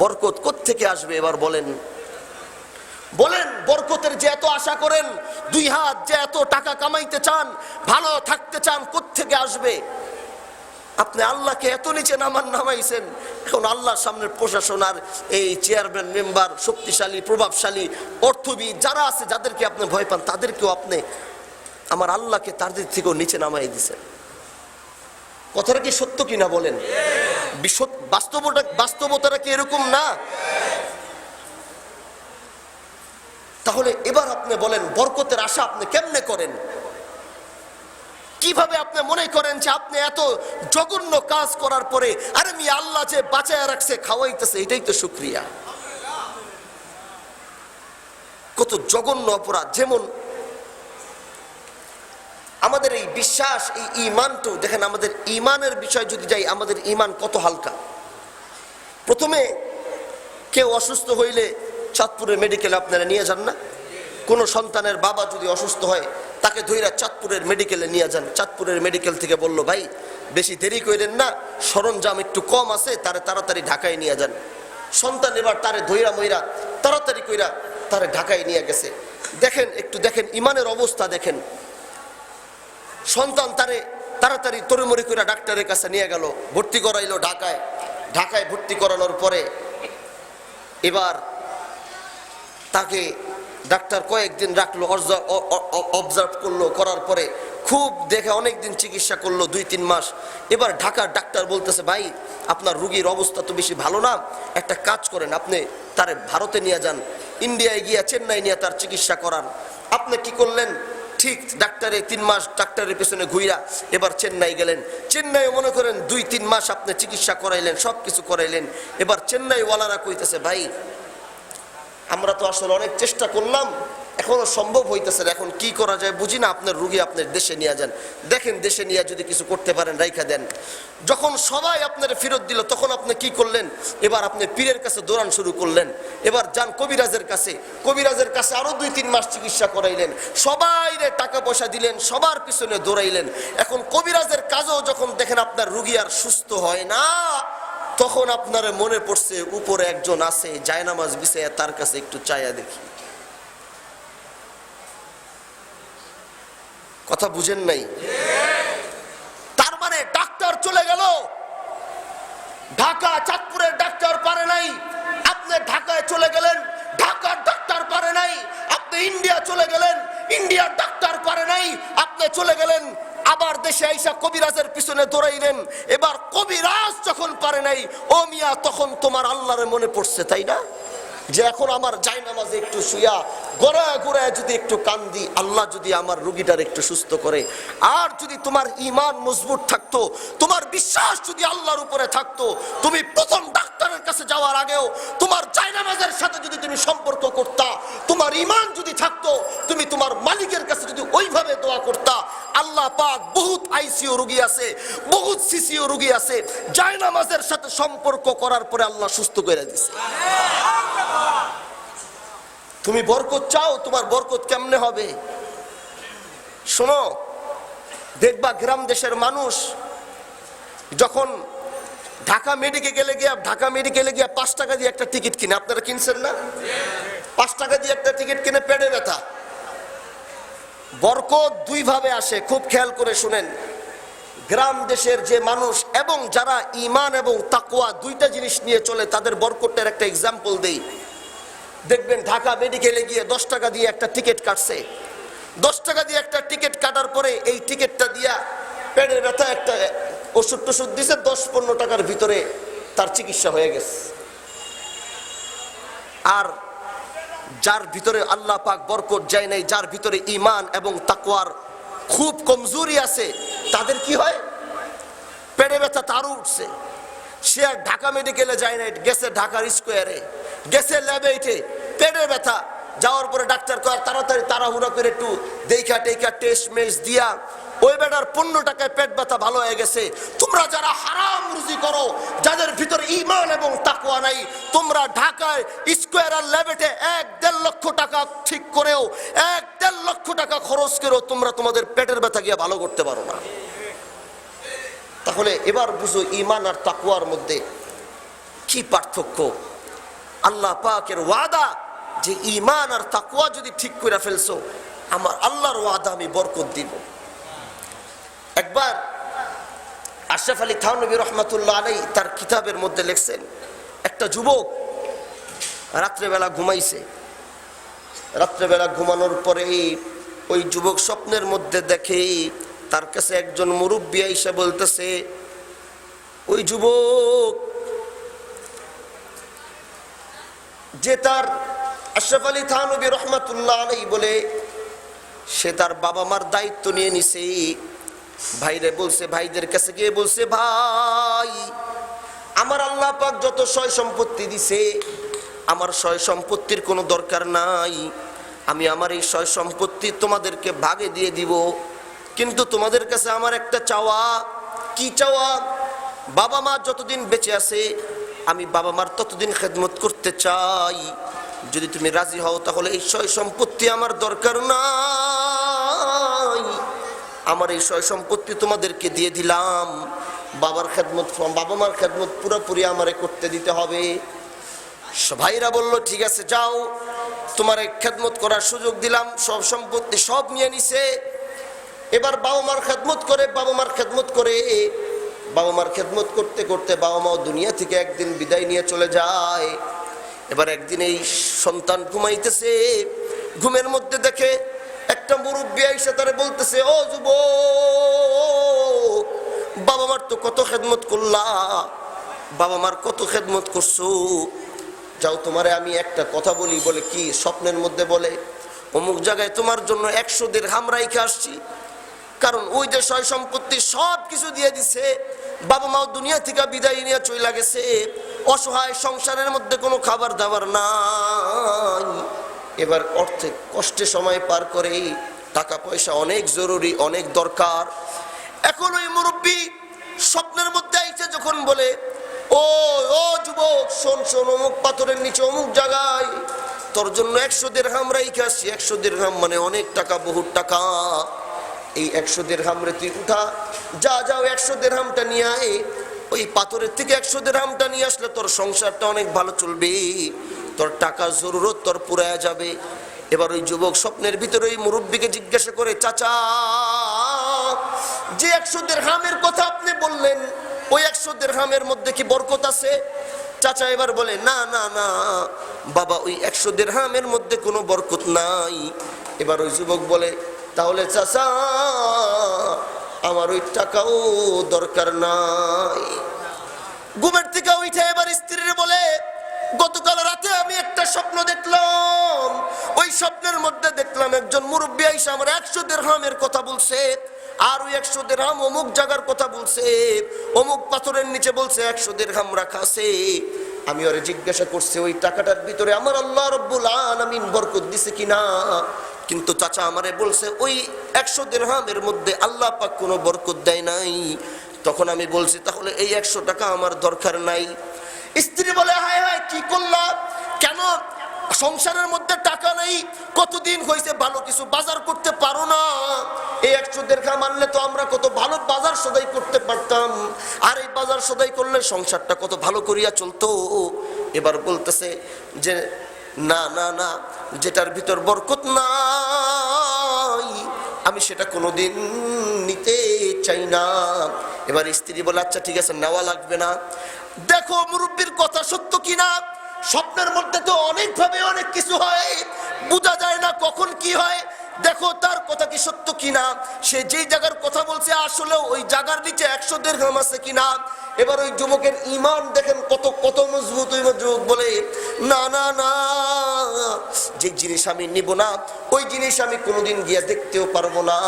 বরকত কোত্থেকে আসবে এবার বলেন? বলেন, বরকতের যে এত আশা করেন, দুই হাত যে এত টাকা কামাইতে চান, ভালো থাকতে চান, কোত্থেকে আসবে? আপনি আল্লাহকে এত নিচে নামাইছেন। এখন আল্লাহর সামনে প্রশাসন আর এই চেয়ারম্যান, মেম্বার, শক্তিশালী, প্রভাবশালী, অর্থবিদ যারা আছে, যাদেরকে আপনি ভয় পান, তাদেরকেও আপনি আমার আল্লাহকে তাদের থেকেও নিচে নামাই দিছেন। কথাটা কি সত্য কিনা বলেন? বাস্তবতাটা কি এরকম না? তাহলে এবার আপনি বলেন, বরকতের আশা আপনি কেমনে করেন? কিভাবে আপনি মনে করেন যে আপনি এত জঘন্য কাজ করার পরে, আরে আমি আল্লাহ যে বাঁচায় রাখছে, খাওয়াইতেছে, এটাই তো শুকরিয়া। কত জঘন্য অপরাধ। যেমন আমাদের এই বিশ্বাস, এই ঈমানটা দেখেন, আমাদের ঈমানের বিষয় যদি যাই, আমাদের ঈমান কত হালকা। প্রথমে কেউ অসুস্থ হইলে চাঁদপুরের মেডিকেলে আপনারা নিয়ে যান না? কোনো সন্তানের বাবা যদি অসুস্থ হয়, তাকে ধইরা চাঁদপুরের মেডিকেলে নিয়ে যান। চাঁদপুরের মেডিকেল থেকে বলল, ভাই বেশি দেরি করেন না, সরঞ্জাম একটু কম আছে, তারে তাড়াতাড়ি ঢাকায় নিয়ে যান। সন্তান এবার তারে ধইরা মইরা তাড়াতাড়ি কইরা তারে ঢাকায় নিয়ে গেছে। দেখেন, একটু দেখেন ঈমানের অবস্থা দেখেন। সন্তান তারে তাড়াতাড়ি তড়িমড়ি কইরা ডাক্তারের কাছে নিয়ে গেল, ভর্তি করাইলো ঢাকায়। ঢাকায় ভর্তি করানোর পরে এবার তাকে ডাক্তার কয়েকদিন রাখলো, অবজার্ভ করলো, করার পরে খুব দেখে অনেকদিন চিকিৎসা করলো, 2-3 মাস। এবার ঢাকার ডাক্তার বলতেছে, ভাই আপনার রুগীর অবস্থা তো বেশি ভালো না, একটা কাজ করেন, আপনি তারে ভারতে নিয়ে যান, ইন্ডিয়ায় গিয়া চেন্নাই নিয়ে তার চিকিৎসা করান। আপনি কি করলেন? ঠিক ডাক্তারে 3 মাস ডাক্তারের পিছনে ঘুইরা এবার চেন্নাই গেলেন। চেন্নাই মনে করেন 2-3 মাস আপনি চিকিৎসা করাইলেন, সব কিছু করাইলেন। এবার চেন্নাই ওয়ালারা কইতেছে, ভাই আমরা তো আসলে অনেক চেষ্টা করলাম, এখনো সম্ভব হইতেছে না, এখন কি করা যায় বুঝি না, আপনার রুগী আপনার দেশে নিয়ে যান। দেখেন দেশে নিয়ে যদি কিছু করতে পারেন রাইখা দেন। যখন সবাই আপনার ফেরত দিল, তখন আপনি কি করলেন? এবার আপনি পীরের কাছে দৌড়ান শুরু করলেন। এবার যান কবিরাজের কাছে, কবিরাজের কাছে আরো 2-3 মাস চিকিৎসা করাইলেন, সবাইরে টাকা পয়সা দিলেন, সবার পিছনে দৌড়াইলেন। এখন কবিরাজের কাজও যখন দেখেন আপনার রুগী আর সুস্থ হয় না, তখন আপনার মনে পড়ছে উপরে একজন আছে, জায়নামাজ বিছাইয়া তার কাছে একটু চাইয়া দেখি। কথা বুঝেন নাই? তার মানে ডাক্তার চলে গেল ঢাকা, চাঁদপুরের ডাক্তার পারে নাই, আপনি ঢাকায় চলে গেলেন, ঢাকার ডাক্তার পারে নাই, আপনি ইন্ডিয়া চলে গেলেন, ইন্ডিয়ার ডাক্তার পারে নাই, আপনি চলে গেলেন আবার দেশে আইসা কবিরাজের পিছনে দৌড়াইলেন। এবার কবিরাজ যখন পারে নাই, ও মিয়া তখন তোমার আল্লাহরে মনে পড়ছে, তাই না? যে এখন আমার জায়নামাজে একটু শুয়া গোড়ায় গোড়ায় যদি একটু কান্দি, আল্লাহ যদি আমার রুগীটার একটু সুস্থ করে। আর যদি তোমার ঈমান মজবুত থাকতো, তোমার বিশ্বাস যদি আল্লাহর উপরে থাকতো, তুমি প্রথম ডাক্তারের কাছে যাওয়ার আগেও তোমার জায়নামাজের সাথে যদি তুমি সম্পর্ক করতা, তোমার ঈমান যদি থাকতো, তুমি তোমার মালিকের কাছে যদি ওইভাবে দোয়া করতা, আল্লাহ পাক বহুত আইসিইউ রোগী আছে, বহুত সিসিইউ রোগী আছে, জায়নামাজের সাথে সম্পর্ক করার পরে আল্লাহ সুস্থ করে দিয়েছে। তুমি বরকত চাও, তোমার বরকত কেমনে হবে? শোনো, দেখবা গ্রাম দেশের মানুষ যখন ঢাকা মেডিকেলে গিয়া 5 টাকা দিয়ে একটা টিকিট কিনে, আপনারা কিনছেন না? 5 টাকা দিয়ে একটা টিকিট কিনে পেটে ব্যথা। বরকত 2 ভাবে আসে, খুব খেয়াল করে শুনেন। গ্রাম দেশের যে মানুষ এবং যারা ঈমান এবং তাকওয়া 2টা জিনিস নিয়ে চলে, তাদের বরকতের একটা এক্সাম্পল দেই। দেখবেন ঢাকা মেডিকেলে গিয়ে 10 টাকা দিয়ে একটা টিকিট কাটছে, 10 টাকা দিয়ে একটা টিকিট কাটার পরে এই টিকিটটা দিয়া পেটের ব্যথা একটা ওষুধ টষুধ দিছে, 10-15 টাকার ভিতরে তার চিকিৎসা হয়ে গেছে। আর যার ভিতরে আল্লাহ পাক বরকত যায় নাই, যার ভিতরে ঈমান এবং তাকওয়ার খুব কমজোরি আছে, তাদের কি হয়? পেটে ব্যথা তারও উঠছে, সে আর ঢাকা মেডিকেলে যায় না, গেছে ঢাকার স্কোয়ারে, গেছে ল্যাবে, পেটের ব্যথা। যাওয়ার পরে ডাক্তার কয় তাড়াতাড়ি তাড়াহুড়া করে একটু দেখা টেকা টেস্ট মেস দিয়া ওই বেটার 15 টাকায় পেট ব্যথা ভালো হয়ে গেছে। তোমরা যারা হারাম রুজি করো, যাদের ভিতরে ঈমান এবং তাকওয়া নাই, তোমরা ঢাকায় স্কোয়ার আর ল্যাবেটে 1-1.5 লক্ষ টাকা ঠিক করেও 1-1.5 লক্ষ টাকা খরচ করেও তোমরা তোমাদের পেটের ব্যথা গিয়ে ভালো করতে পারো না। তাহলে এবার বুঝো ঈমান আর তাকওয়ার মধ্যে কি পার্থক্য। আল্লাহ পাকের ওয়াদা যে ঈমান আর তাকওয়া যদি ঠিক করে ফেলছো, আমার আল্লাহর ওয়াদা আমি বরকত দিব। একবার আশরাফ আলী থানভী রহমাতুল্লাহ আলাইহি তার কিতাবের মধ্যে লিখছেন, একটা যুবক রাত্রেবেলা ঘুমাইছে, রাত্রেবেলা ঘুমানোর পরে ওই যুবক স্বপ্নের মধ্যে দেখে তার কাছে একজন মুরব্বী এসে বলতেছে, ওই যুবক যে তার আশরাফ আলী থানভী রহমাতুল্লাহ আলাইহি বলে সে তার বাবা মার দায়িত্ব নিয়ে নিছে, ভাইরে বলছে, ভাইদের কাছে গিয়ে বলছে, ভাই আমার আল্লাহ পাক যত সয় সম্পত্তি দিছে, আমার সয় সম্পত্তির কোনো দরকার নাই, আমি আমার এই সয় সম্পত্তি তোমাদেরকে ভাগে দিয়ে দিব। কিন্তু তোমাদের কাছে আমার একটা চাওয়া। কি চাওয়া? বাবা মা যতদিন বেঁচে আছে আমি বাবা মার ততদিন খেদমত করতে চাই। যদি তুমি রাজি হও তাহলে এই সয় সম্পত্তি আমার দরকার নাই, আমার এই সয় সম্পত্তি তোমাদেরকে দিয়ে দিলাম। বাবা মার খেদমত পুরোপুরি আমারে করতে দিতে হবে। ভাইরা বলল ঠিক আছে যাও, তোমার খেদমত করার সুযোগ দিলাম। সব সম্পত্তি সব নিয়ে নিছে। এবার বাবা মার খেদমত করে বাবা মার খেদমত করতে করতে বাবা মাও দুনিয়া থেকে একদিন বিদায় নিয়ে চলে যায়। এবার একদিন এই সন্তান ঘুমাইতেছে, ঘুমের মধ্যে দেখে একটা মুরব্বী আইসা তারে বলতেছে, ও যুবক, বাবা মার তো কত খেদমত করলা, বাবা মার কত খেদমত করছো, যাও তোমারে আমি একটা কথা বলি। বলে কি? স্বপ্নের মধ্যে বলে, অমুক জায়গায় তোমার জন্য 100 দিরহাম রাইখে আসছি। কারণ ওই যে সয় সম্পত্তি সব কিছু দিয়ে দিছে, বাবা মাও দুনিয়া থেকে বিদায় নিয়ে চলে গেছে, অসহায়, সংসারের মধ্যে কোনো খাবার দাবার নাই। এবার অর্থে কষ্টে সময় পার করে, টাকা পয়সা অনেক জরুরি, অনেক দরকার। এখন ওই মুরব্বী স্বপ্নের মধ্যে আইছে যখন বলে, ও যুবক, শোন, অমুক পাথরের নিচে অমুক জায়গায় তোর জন্য 100 দিরহাম রাইখে আসছি। 100 দিরহাম মানে অনেক টাকা, বহুত টাকা। এই 100 দিরহাম রে তুই উঠা, যাও 100 দিরহামটা নিয়ে আয়। ওই পাথরের থেকে 100 দিরহামটা নিয়ে আসলে তোর সংসারটা অনেক ভালো চলবে, তোর টাকা জরুরত তোর পুরায়া যাবে। এবার ওই যুবক স্বপ্নের ভিতরে ওই মুরব্বীকে জিজ্ঞাসা করে, চাচা, যে 100 দিরহামের কথা আপনি বললেন, ওই 100 দিরহামের মধ্যে কি বরকত আছে? চাচা এবার বলে, না না না বাবা, ওই 100 দিরহামের মধ্যে কোনো বরকত নাই। এবার ওই যুবক বলে, তাহলে চাচা আমার ওই টাকাও দরকার নাই। ঘুমের থেকে উঠে এবার স্ত্রীর বলে, গতকাল রাতে আমি একটা স্বপ্ন দেখলাম, ওই স্বপ্নের মধ্যে দেখলাম একজন মুরব্বী আইসা আমার 100 দিরহামের কথা বলছে, আর ওই 100 দিরহাম অমুক জায়গার কথা বলছে, অমুক পাথরের নিচে বলছে 100 দিরহাম রাখা আছে। আমি ওরে জিজ্ঞাসা করছি ওই টাকাটার ভিতরে আমার আল্লাহ রাব্বুল আলামিন বরকত দিছে কিনা। কিন্তু চাচা আমারে বলছে ওই 100 দিরহামের মধ্যে আল্লাহ পাক কোনো বরকত দেয় নাই। তখন আমি বলছি, তাহলে এই 100 টাকা আমার দরকার নাই। স্ত্রী বলে, হায় হায়, কি করলা? কেন সংসারের মধ্যে টাকা নেই? কতদিন হয়েছে ভালো কিছু বাজার করতে পারো না? এই 100 দিরহাম আনলে তো আমরা কত ভালো বাজার সদাই করতে পারতাম, আর এই বাজার সদাই করলে সংসারটা কত ভালো করিয়া চলতো। এবার বলতেছে যে না না না, যেটার ভিতর বরকত নাই আমি সেটা কোনোদিন নিতে চাই না। এবার স্ত্রী বলে, আচ্ছা ঠিক আছে, নেওয়া লাগবে না। দেখো মুরব্বীর কথা সত্য কিনা। স্বপ্নের মধ্যে তো অনেক ভাবে অনেক কিছু হয়, বোঝা যায় না কখন কি হয়। দেখো তার কথা কি সত্য কিনা, সে যেই জায়গার কথা বলছে আসলে ওই জায়গার নিচে 100 দিরহাম আছে কিনা। এবার ওই যুবকের ঈমান দেখেন কত কত মজবুত। ওই যুবক বলে, না না না, যে জিনিস আমি নিব না ওই জিনিস আমি কোনোদিন গিয়ে দেখতেও পারবো না।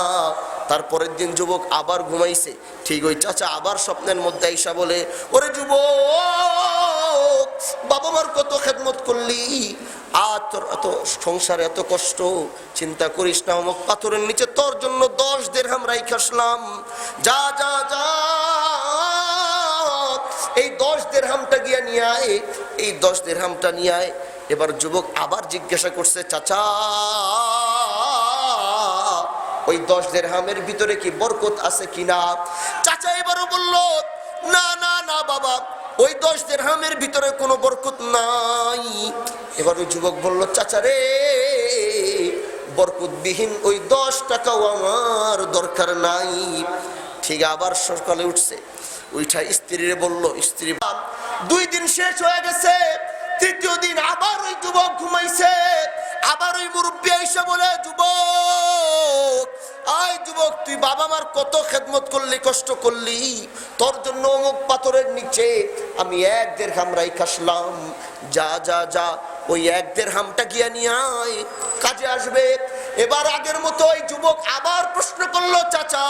তারপরের দিন যুবক আবার ঘুমাইছে, ঠিক ওই চাচা আবার স্বপ্নের মধ্যে আইসা বলে, ওরে যুবক, বাবা মার কত খেদমত করলি, আর তোর এত সংসারে এত কষ্ট, চিন্তা করিস না, অমুক পাথরের নিচে তোর জন্য 10 দিরহাম রাইখে আসলাম, যা যা যা এই 10 দিরহামটা গিয়া নিয়ে আয়, এই 10 দিরহামটা নিয়ে আয়। এবার যুবক আবার জিজ্ঞাসা করছে, চাচা ওই 10 দিরহামের ভিতরে কি বরকত আছে কিনা? চাচা এবারও বলল, না না না বাবা, ওই 10 দিরহামের ভিতরে কোনো বরকত নাই। এবার ওই যুবক বলল, চাচা রে, বরকতবিহীন ওই 10 টাকাও আমার দরকার নাই। ঠিক আবার সকালে উঠছে, উঠা স্ত্রীরে বলল, স্ত্রী 2 দিন শেষ হয়ে গেছে, 3য় দিন আবার ওই যুবক ঘুমাইছে। আবার ওই মুরব্বী আইসা বলে, যুবক, আয় যুবক, তুই বাবা মার কত খেদমত করলি, কষ্ট করলি, তোর জন্য অমুক পাথরের নিচে আমি 1 দিরহাম রাইখে আসলাম, যা যা যা ওই 1 দিরহামটা গিয়া নিয়ে আয়, কাজে আসবে। এবার আগের মতো ওই যুবক আবার প্রশ্ন করলো, চাচা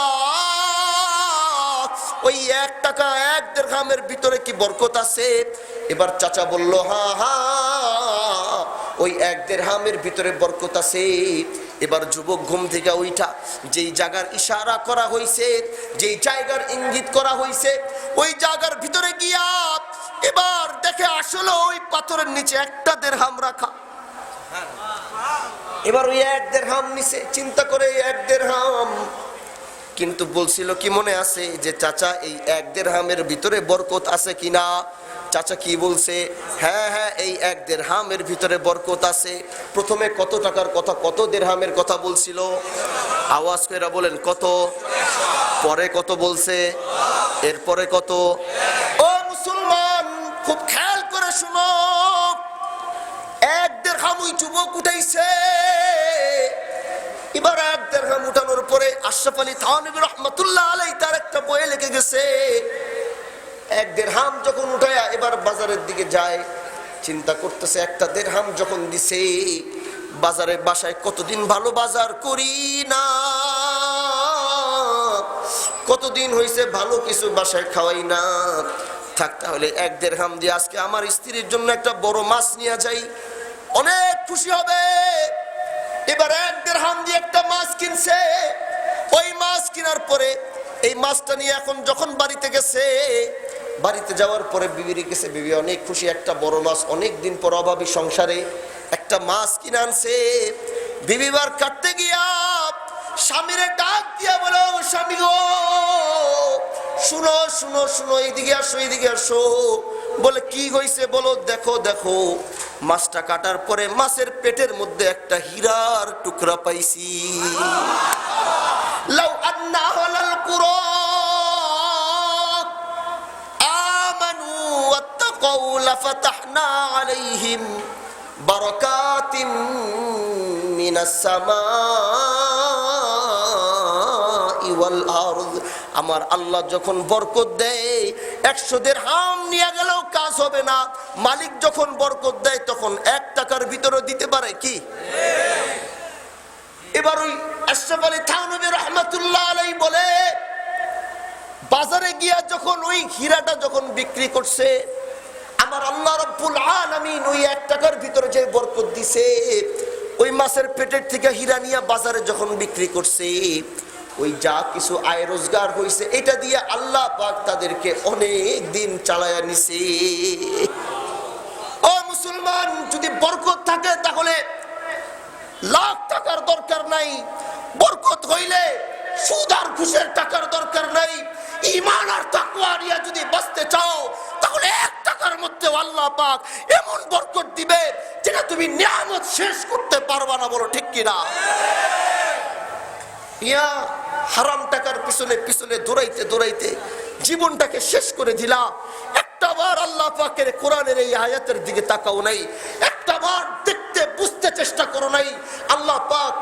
ওই 1 টাকা 1 দিরহামের ভিতরে কি বরকত আছে? এবার চাচা বলল, হ্যাঁ হ্যাঁ, ওই 1 দিরহামের ভিতরে বরকত আছে। এবার যুবক ঘুম থেকে ওইটা, যেই জায়গার ইশারা করা হয়েছে, যেই জায়গার ইঙ্গিত করা হয়েছে, ওই জায়গার ভিতরে গিয়া এবার দেখে আসলে ওই পাথরের নিচে 1 দিরহাম রাখা। এবার ওই 1 দিরহাম নিচে চিন্তা করে 1 দিরহাম, কিন্তু বলছিল কি মনে আছে যে চাচা এই 1 দিরহামের ভিতরে বরকত আছে কিনা? চাচা কি বলছে? হ্যাঁ হ্যাঁ, এই 1 দিরহামের ভিতরে বরকত আছে। প্রথমে কত টাকার কথা, কত দিরহামের কথা বলছিল? আওয়াজ করে বলেন কত? পরে কত বলছে? এরপরে কত? ও মুসলমান, খুব খেয়াল করে শুনো, 1 দিরহাম ওই যুবক উঠাইছে। এবার 1 দিরহাম উঠানোর পরে আশরাফ আলী থানভী রহমাতুল্লাহ আলাইহি তার একটা বইয়ে লিখে গেছে, 1 দিরহাম যখন উঠায়া এবার বাজারের দিকে যায়, চিন্তা করতেছে 1 দিরহাম যখন দিছে, বাজারে বাসায় কতদিন ভালো বাজার করি না, কতদিন হয়েছে ভালো কিছু বাসায় খাওয়াই না, থাক তাহলে 1 দিরহাম দিয়ে আজকে আমার স্ত্রীর জন্য একটা বড় মাছ নিয়ে যাই, অনেক খুশি হবে। এবার 1 দিরহাম দিয়ে একটা মাছ কিনছে। ওই মাছ কেনার পরে এই মাছটা নিয়ে এখন যখন বাড়িতে গেছে, বাড়িতে যাওয়ার পরে বিবির গেছে, বিবি অনেক খুশি, একটা বড় মাছ, অনেক দিন পর অভাবী সংসারে একটা মাছ কিনে আনছে। বিবি বার কাটতে গিয়া স্বামীরে ডাক দিয়া বলো, স্বামী গো শুনো শুনো শুনো, এইদিকে আসো এইদিকে আসো। বলে কি হয়েছে বলো? দেখো দেখো, মাছটা কাটার পরে মাছের পেটের মধ্যে একটা হীরার টুকরা পাইছি। লাউ আন্না আহলাল কুরা আমানু ওয়াত্তাকাউ লাফাতাহনা আলাইহিম বারাকাতিম মিনাস সামাই ওয়াল আরদ। আমার আল্লাহ যখন বরকত দেয় 100 দিরহাম নিয়ে গেলেও কাজ হবে না। মালিক যখন বরকত দেয় তখন 1 টাকার ভিতরে দিতে পারে কি? এবার ওই আশরাফ আলী থানভী রহমাতুল্লাহ আলাইহি বলে, বাজারে গিয়া যখন ওই হীরাটা যখন বিক্রি করছে, আমার আল্লাহ রাব্বুল আলামিন ওই 1 টাকার ভিতরে যে বরকত দিছে, ওই মাছের পেটের থেকে হীরা নিয়ে বাজারে যখন বিক্রি করছে, ওই যা কিছু আয় রোজগার হয়েছে এটা দিয়ে আল্লাহ পাক তাদেরকে অনেক দিন চালায়া নিছে। ও মুসলমান, যদি বরকত থাকে তাহলে লাখ টাকার দরকার নাই, বরকত হইলে সুদ আর ঘুষের টাকার দরকার নাই। ঈমান আর তাকওয়া নিয়ে যদি বাঁচতে চাও তাহলে 1 টাকার মধ্যে আল্লাহ পাক এমন বরকত দিবে যেটা তুমি নিয়ামত শেষ করতে পারবা না। বলো ঠিক কিনা? ইয়া হারাম টাকার পিছনে পিছনে দৌড়াইতে দৌড়াইতে জীবনটাকে শেষ করে দিলা। একটাবার আল্লাহ পাকের কোরআনের এই আয়াতের দিকে তাকাও নাই, একটাবার দেখতে বুঝতে চেষ্টা করো নাই আল্লাহ পাক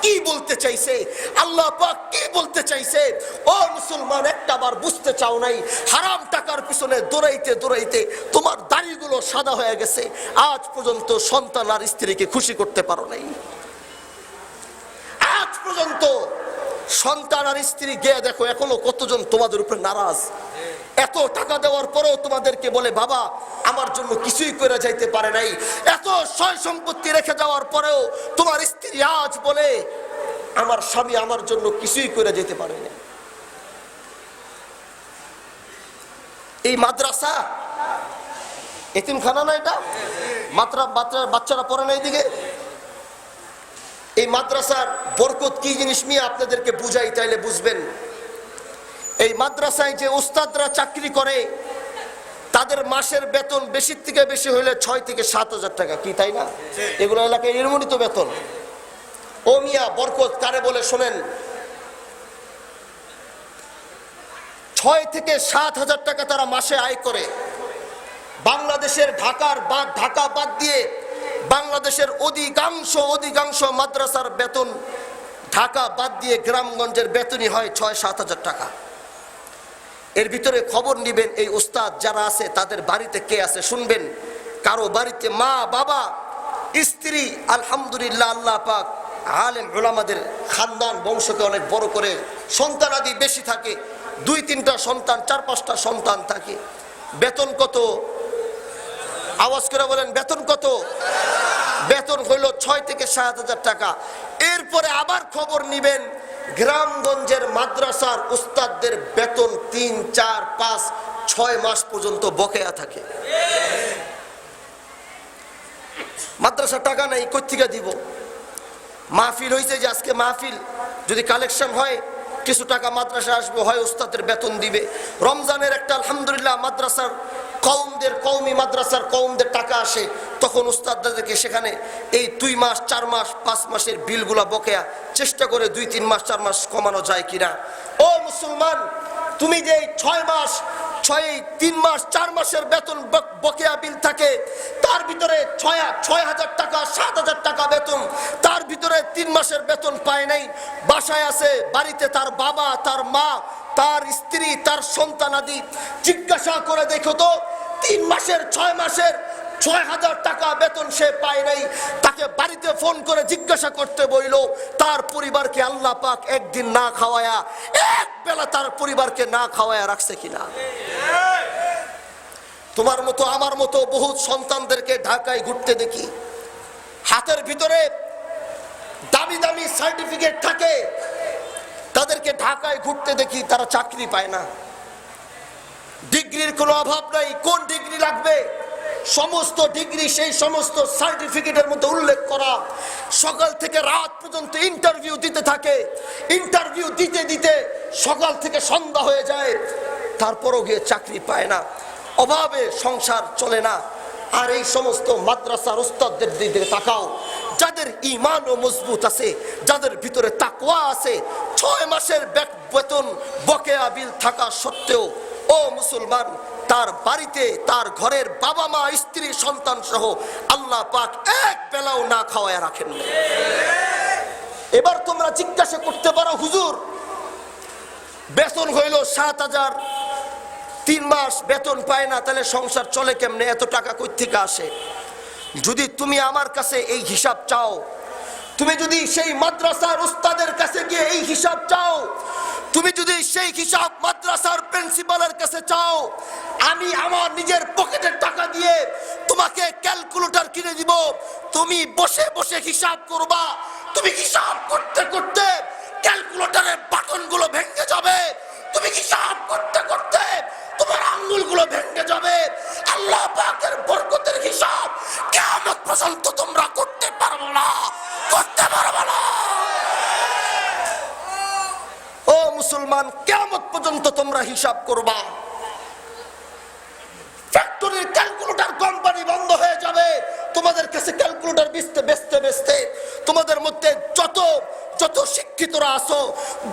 কি বলতে চাইছে, আল্লাহ পাক কি বলতে চাইছে। ও মুসলমান, একটাবার বুঝতে চাও নাই। হারাম টাকার পিছনে দৌড়াইতে দৌড়াইতে তোমার দাড়িগুলো সাদা হয়ে গেছে, আজ পর্যন্ত সন্তান আর স্ত্রীকে খুশি করতে পারো নাই। আজ পর্যন্ত সন্তান আর স্ত্রী গিয়ে দেখো এখনো কতজন তোমাদের উপরে নারাজ। এত টাকা দেওয়ার পরেও তোমাদেরকে বলে বাবা আমার জন্য কিছুই করে যাইতে পারে নাই। এত সয় সম্পত্তি রেখে যাওয়ার পরেও তোমার স্ত্রী আজ বলে আমার স্বামী আমার জন্য কিছুই করে যেতে পারে না। এই মাদ্রাসা এতিমখানা না, এটা বাচ্চারা পড়ে না এইদিকে। এই মাদ্রাসার বরকত কি জিনিস নিয়ে আপনাদেরকে বুঝাই, তাইলে বুঝবেন। এই মাদ্রাসায় যে উস্তাদরা চাকরি করে তাদের মাসের বেতন বেশি থেকে বেশি হইলে 6 থেকে 7 হাজার টাকা, কি তাই না? এগুলো এলাকায় নির্মূলিত বেতন। ও মিয়া, বরকত কারে বলে শোনেন, 6 থেকে 7 হাজার টাকা তারা মাসে আয় করে। বাংলাদেশের ঢাকা বাদ দিয়ে বাংলাদেশের অধিকাংশ মাদ্রাসার বেতন, ঢাকা বাদ দিয়ে গ্রামগঞ্জের বেতনই হয় 6-7 হাজার টাকা। এর ভিতরে খবর নিবেন এই উস্তাদ যারা আছে তাদের বাড়িতে কে আছে শুনবেন। কারো বাড়িতে মা বাবা স্ত্রী আলহামদুলিল্লাহ আল্লাহ পাক আলেম উলামাদের খানদান বংশকে অনেক বড় করে, সন্তানাদি বেশি থাকে, 2-3টা সন্তান 4-5টা সন্তান থাকে। বেতন কত? আওয়াজ করে বলেন বেতন কত? বেতন হইল 6 থেকে 7,000 টাকা। এরপরে আবার খবর নিবেন গ্রামগঞ্জের মাদ্রাসার উস্তাদদের বেতন 3, 4, 5, 6 মাস পর্যন্ত বকেয়া থাকে। মাদ্রাসা টাকা নাই, কই থেকে দিব? মাহফিল হয়েছে যে আজকে মাহফিল, যদি কালেকশন হয় কিছু টাকা মাদ্রাসা আসবে, হয় উস্তাদের বেতন দিবে। রমজানের একটা আলহামদুলিল্লাহ মাদ্রাসার কওমি মাদ্রাসার কওমদের টাকা আসে, তখন উস্তাদদেরকে সেখানে এই 2 মাস 4 মাস 5 মাসের বিলগুলা বকেয়া চেষ্টা করে 2, 3 মাস 4 মাস কমানো যায় কিনা। ও মুসলমান, তুমি যে 6 মাস 3 মাস 4 মাসের বেতন বকেয়া বিল থাকে, তার ভিতরে 6,000 টাকা 7,000 টাকা বেতন, তার ভিতরে 3 মাসের বেতন পায় নাই, বাসায় আছে, বাড়িতে তার বাবা, তার মা, তার স্ত্রী, তার সন্তান আদি। জিজ্ঞাসা করে দেখো তো, 3 মাসের 6 মাসের 6,000 টাকা বেতন সে পায় নাই। তাকে বাড়িতে ফোন করে জিজ্ঞাসা করতে বইল, তার পরিবারকে আল্লাহ পাক একদিন না খাওয়ায়া, এক বেলা তার পরিবারকে না খাওয়ায়া রাখছে কিনা? তোমার মতো আমার মতো বহু সন্তানদেরকে ঢাকায় ঘুরতে দেখি, হাতের ভিতরে দামি দামি সার্টিফিকেট থাকে, তাদেরকে ঢাকায় ঘুরতে দেখি, তারা চাকরি পায় না। ডিগ্রির কোনো অভাব নাই, কোন ডিগ্রি লাগবে? সমস্ত ডিগ্রি সেই সমস্ত সার্টিফিকেটের মধ্যে উল্লেখ করা। সকাল থেকে রাত পর্যন্ত ইন্টারভিউ দিতে থাকে, ইন্টারভিউ দিতে দিতে সকাল থেকে সন্ধ্যা হয়ে যায়, তারপরও গিয়ে চাকরি পায় না। অভাবে সংসার চলে না। আর এই সমস্ত মাদ্রাসার উস্তাদদের দিকে তাকাও, যাদের ঈমান ও মজবুত আছে, যাদের ভিতরে তাকওয়া আছে, 6 মাসের বেতন বকেয়া বিল থাকা সত্ত্বেও, ও মুসলমান, তার বাড়িতে তার ঘরের বাবা মা স্ত্রী সন্তান সহ আল্লাহ পাক এক বেলাও না খাওয়ায় রাখেন না। এবার তোমরা জিজ্ঞাসা করতে পারো, হুজুর বেতন হইল 7,000, 3 মাস বেতন পায় না, তাহলে সংসার চলে কেমনে? এত টাকা কই থেকে আসে? যদি তুমি আমার কাছে এই হিসাব চাও, তুমি যদি সেই মাদ্রাসার উস্তাদের কাছে গিয়ে এই হিসাব চাও, তুমি যদি সেই হিসাব মাদ্রাসার প্রিন্সিপালের কাছে চাও, আমি আমার নিজের পকেটের টাকা দিয়ে তোমাকে ক্যালকুলেটর কিনে দিব। তুমি বসে বসে হিসাব করবা, তুমি হিসাব করতে করতে ক্যালকুলেটরের বাটনগুলো ভেঙে যাবে, তুমি হিসাব করতে করতে তোমার আঙ্গুলগুলো ভেঙে যাবে। আল্লাহ পাকের বরকতের হিসাব কিয়ামত পর্যন্ত তোমরা করতে পারবে না, করতে পারবে না। ও মুসলমান, কিয়ামত পর্যন্ত তোমরা হিসাব করবা। ফ্যাক্টরির ক্যালকুলেটর কোম্পানি বন্ধ হয়ে যাবে, তোমাদের কাছে ক্যালকুলেটর বেচতে বেচতে তোমাদের মধ্যে যত শিক্ষিতরা আসো,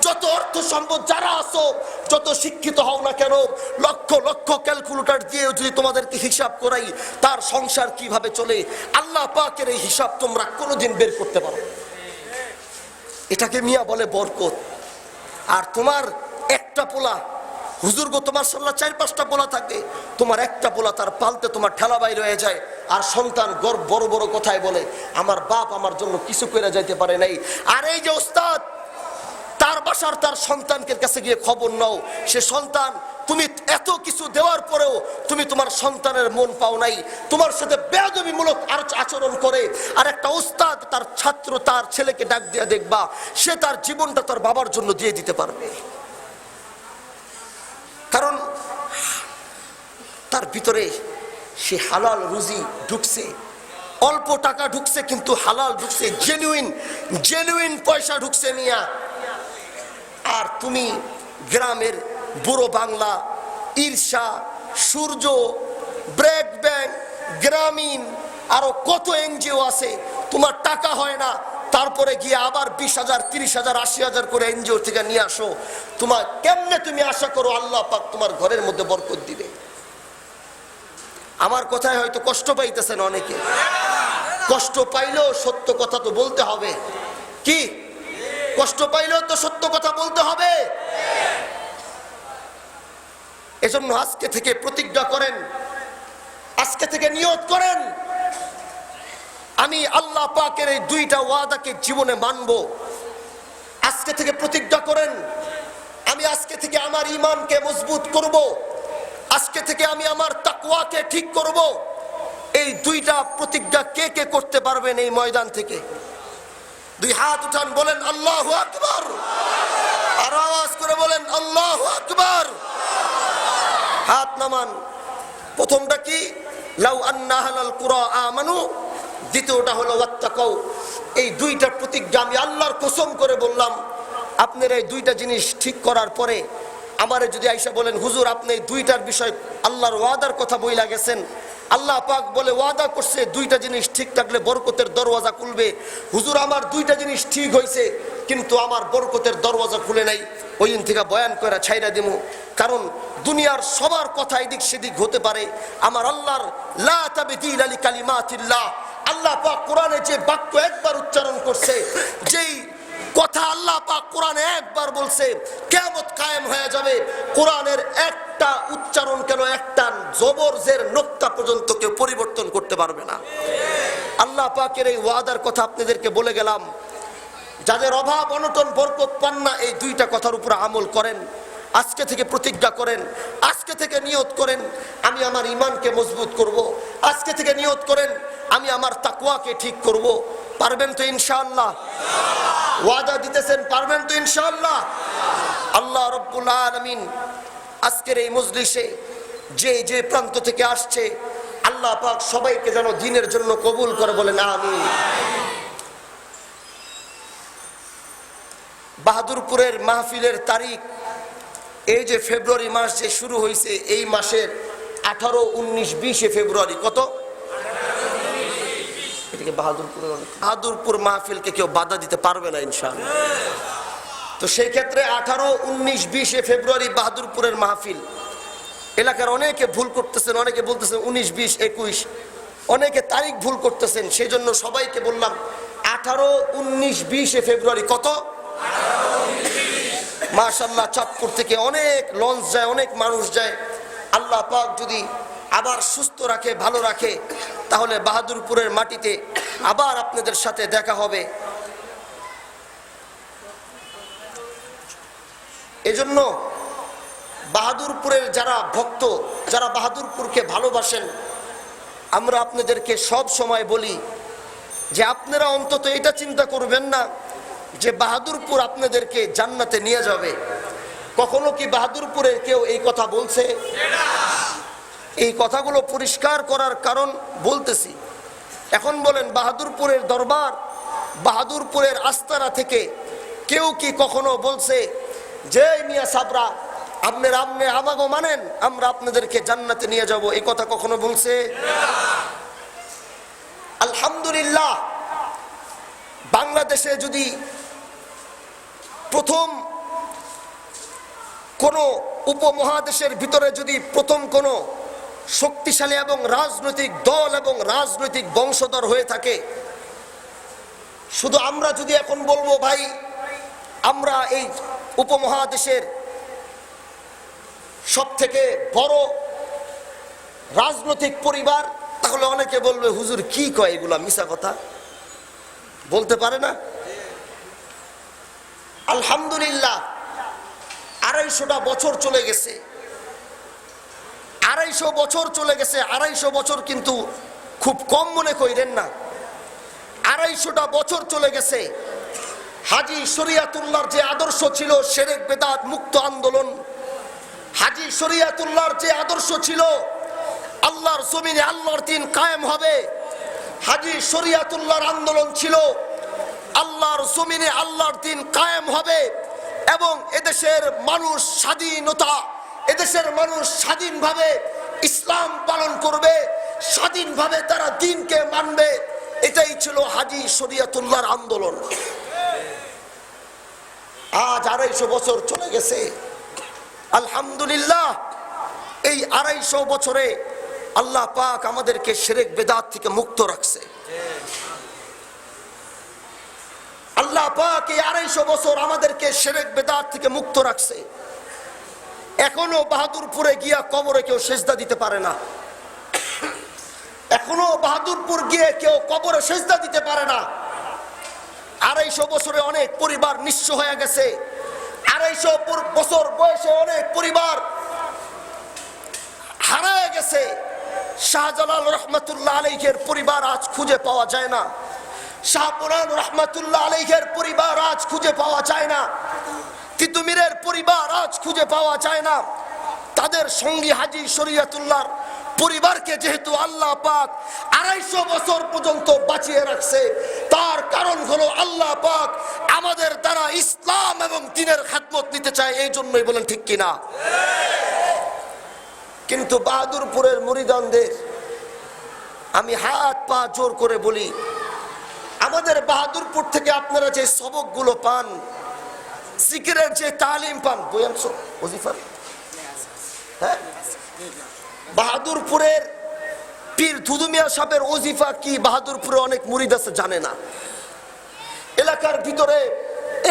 যত অর্থ সম্পদ যারা আসো, যত শিক্ষিত হও না কেন, লক্ষ লক্ষ ক্যালকুলেটর দিয়ে যদি তোমাদেরকে হিসাব করাই, তার সংসার কিভাবে চলে, আল্লাহ পাকের এই হিসাব তোমরা কোনোদিন বের করতে পারো। এটাকে মিয়া বলে বরকত। আর তোমার একটা পোলা, হুজুর গো তোমার সাল্লাহ 4-5টা পোলা থাকবে, তোমার একটা পোলা তার পালতে তোমার ঠেলা বাইর হয়ে যায়, আর সন্তান বড় বড় কথায় বলে, আমার বাপ আমার জন্য কিছু করে যাইতে পারে নাই। আর এই যে ওস্তাদ, তার বাসার তার সন্তানকে কাছে গিয়ে খবর নাও, সে সন্তান তুমি এত কিছু দেওয়ার পরেও তুমি তোমার সন্তানের মন পাও নাই, তোমার সাথে বেয়াদবিমূলক আচরণ করে। আর একটা ওস্তাদ তার ছাত্র, তার ছেলেকে ডাক দিয়ে দেখবা, সে তার জীবনটা তার বাবার জন্য দিয়ে দিতে পারবে, কারণ তার ভিতরে সে হালাল রুজি ঢুকছে, অল্প টাকা ঢুকছে কিন্তু হালাল ঢুকছে, জেনুইন পয়সা ঢুকছে মিয়া। আর তুমি গ্রামের বুড়ো বাংলা, ঈর্ষা, সূর্য, ব্রেক ব্যাংক, গ্রামীণ, আরো কত এনজিও আছে, তোমার টাকা হয় না, তারপরে গিয়ে আবার 20,000, 30,000, 80,000 করে এনজিও থেকে নিয়ে আসো। তোমার কেমনে তুমি আশা করো আল্লাহ পাক তোমার ঘরের মধ্যে বরকত দিবে? আমার কথায় হয়তো কষ্ট পাইতেছেন অনেকে, কষ্ট পাইলেও সত্য কথা তো বলতে হবে। কি কষ্ট পাইলেও তো সত্য কথা বলতে হবে। এজন্য আজকে থেকে প্রতিজ্ঞা করেন, আজকে থেকে নিয়ত করেন, আমি আল্লাহ পাকের এই 2টা ওয়াদাকে জীবনে মানব। আজকে থেকে প্রতিজ্ঞা করেন, আমি আজকে থেকে আমার ঈমানকে মজবুত করব, আজকে থেকে আমি আমার তাকওয়াকে ঠিক করব। এই দুইটা প্রতিজ্ঞা কে কে করতে পারবেন এই ময়দান থেকে? দুই হাত উঠান, বলেন আল্লাহু আকবার। আর আওয়াজ করে বলেন আল্লাহু আকবার। হাত নামান। প্রথমটা কি? লাউ আন্না আহলাল কুরা আমানু। দ্বিতীয়টা হলো ওয়াত্তাকাউ। এই দুইটা প্রতিজ্ঞা আমি আল্লাহর কসম করে বললাম, আপনারা এই দুইটা জিনিস ঠিক করার পরে আমারে যদি আইসা বলেন হুজুর আপনি এই দুইটার বিষয় আল্লাহর ওয়াদার কথা বইলা গেছেন, আল্লাহ পাক বলে ওয়াদা করছে দুইটা জিনিস ঠিক থাকলে বরকতের দরওয়াজা খুলবে। হুজুর আমার দুইটা জিনিস ঠিক হয়েছে কিন্তু আমার বরকতের দরওয়াজা খুলে নাই, ওই দিন থেকে বয়ান করে ছাইরা দিমু। কারণ দুনিয়ার সবার কথা এদিক সেদিক হতে পারে, আমার আল্লাহর লা তাবদীলা লিকালিমাতিল্লাহ, আল্লাহ পাক কোরআনে যে বাক্য একবার উচ্চারণ করছে, যেই কথা আল্লাহ পাক কোরআনে একবার বলছে কিয়ামত কায়েম হয়ে যাবে, কোরআনের একটা উচ্চারণ কেন একটা জবর জের নোক্তা পর্যন্ত কেউ পরিবর্তন করতে পারবে না। আল্লাহ পাকের এই ওয়াদার কথা আপনাদেরকে বলে গেলাম। যাদের অভাব অনটন বরকত পান না, এই দুইটা কথার উপর আমল করেন। আজকে থেকে প্রতিজ্ঞা করেন, আজকে থেকে নিয়ত করেন আমি আমার ঈমানকে মজবুত করব। আজকে থেকে নিয়ত করেন আমি আমার তাকওয়াকে ঠিক করব। পারবেন তো ইনশাআল্লাহ? ওয়াদা দিতেছেন, পারবেন তো ইনশাআল্লাহ? আল্লাহ রাব্বুল আলামিন আজকের এই মজলিসে যে যে প্রান্ত থেকে আসছে, আল্লাহ পাক সবাইকে যেন দ্বীনের জন্য কবুল করে, বলেন আমিন। বাহাদুরপুরের মাহফিলের তারিখ এই যে ফেব্রুয়ারি মাস যে শুরু হয়েছে, এই মাসের 18, 19, 20 ফেব্রুয়ারি। কত? এদিকে বাহাদুরপুর মাহফিলকে কেউ বাধা দিতে পারবে না ইনশাআল্লাহ। তো সেই ক্ষেত্রে 18, 19, 20 ফেব্রুয়ারি বাহাদুরপুরের মাহফিল। এলাকার অনেকে ভুল করতেছেন, অনেকে বলতেছেন 19, 20, 21, অনেকে তারিখ ভুল করতেছেন। সেই জন্য সবাইকে বললাম 18, 19, 20 ফেব্রুয়ারি। কত? মাশাআল্লাহ, চাঁদপুর থেকে অনেক লঞ্চ যায়, অনেক মানুষ যায়। আল্লাহ পাক যদি আবার সুস্থ রাখে, ভালো রাখে, তাহলে বাহাদুরপুরের মাটিতে আবার আপনাদের সাথে দেখা হবে। এজন্য বাহাদুরপুরের যারা ভক্ত, যারা বাহাদুরপুরকে ভালোবাসেন, আমরা আপনাদেরকে সব সময় বলি যে আপনারা অন্তত এটা চিন্তা করবেন না যে বাহাদুরপুর আপনাদেরকে জান্নাতে নিয়ে যাবে। কখনো কি বাহাদুরপুরে কেউ এই কথা বলছে? এই কথাগুলো পরিষ্কার করার কারণ বলতেছি। এখন বলেন, বাহাদুরপুরের দরবার, বাহাদুরপুরের আস্তানা থেকে কেউ কি কখনো বলছে যে মিয়া সাবরা আপনারা আমাগো মানেন, আমরা আপনাদেরকে জান্নাতে নিয়ে যাব? এই কথা কখনো বলছে? আলহামদুলিল্লাহ, বাংলাদেশে যদি প্রথম কোন উপমহাদেশের ভিতরে যদি প্রথম কোন শক্তিশালী এবং রাজনৈতিক দল এবং রাজনৈতিক বংশধর হয়ে থাকে, শুধু আমরা যদি এখন বলবো ভাই আমরা এই উপমহাদেশের সব থেকে বড় রাজনৈতিক পরিবার, তাহলে অনেকে বলবে হুজুর কি কয় এগুলা মিছা কথা, বলতে পারে না। আলহামদুলিল্লাহ, 250টা বছর চলে গেছে, 250 বছর চলে গেছে। 250 বছর কিন্তু খুব কম মনে করেন না। 250টা বছর চলে গেছে। হাজী শরিয়াতুল্লাহর যে আদর্শ ছিল শিরক বেদাত মুক্ত আন্দোলন, হাজী শরিয়াতুল্লাহর যে আদর্শ ছিল আল্লাহর জমিনে আল্লাহর দ্বীন কায়েম হবে, হাজী শরিয়াতুল্লাহর আন্দোলন ছিল আল্লাহর জমিনে আল্লাহর দ্বীন কায়েম হবে এবং এদেশের মানুষ স্বাধীনতা, এদেশের মানুষ স্বাধীনভাবে ইসলাম পালন করবে, স্বাধীনভাবে তারা দ্বীনকে মানবে। এটাই ছিল হাজী শরিয়াতুল্লাহর আন্দোলন। আজ 250 বছর চলে গেছে। আলহামদুলিল্লাহ, এই 250 বছরে আল্লাহ পাক আমাদেরকে শিরক বেদাত থেকে মুক্ত রাখছে। আল্লাহ পাক এই 250 বছর আমাদেরকে শিরক বেদাত থেকে মুক্ত রাখছে। এখনো বাহাদুরপুরে গিয়া কবরে কেউ সেজদা দিতে পারে না। এখনো বাহাদুরপুর গিয়ে কেউ কবরে সেজদা দিতে পারে না। 250 বছরে অনেক পরিবার নিঃস্ব হয়ে গেছে। 250 বছর বয়সে অনেক পরিবার হারায় গেছে। শাহজালাল রহমতুল্লাহ আলাইহির পরিবার আজ খুঁজে পাওয়া যায় না, শাহপুরান রহমতুল্লাহ আলাইহির পরিবার আজ খুঁজে পাওয়া যায় না, তিতুমিরের পরিবার আজ খুঁজে পাওয়া যায় না। তাদের সঙ্গী হাজী শরীয়তুল্লাহর পরিবারকে যেহেতু আল্লাহ পাক 250 বছর পর্যন্ত বাঁচিয়ে রাখছে, তার কারণ হলো আল্লাহ পাক আমাদের দ্বারা ইসলাম এবং দ্বীনের খেদমত নিতে চায়, এই জন্যই বলেন ঠিক কিনা? কিন্তু বাহাদুরপুরের মুরিদানদের আমি হাত পা জোর করে বলি, আমাদের বাহাদুরপুর থেকে আপনারা যে সবকগুলো পান, জিকিরের যে তালিম পান, বয়ানছো ওজিফার, হ্যাঁ, বাহাদুরপুরের পীর দুদু মিয়া সাহেবের ওজিফা কি বাহাদুরপুরে অনেক মুরিদ আছে জানে না। এলাকার ভিতরে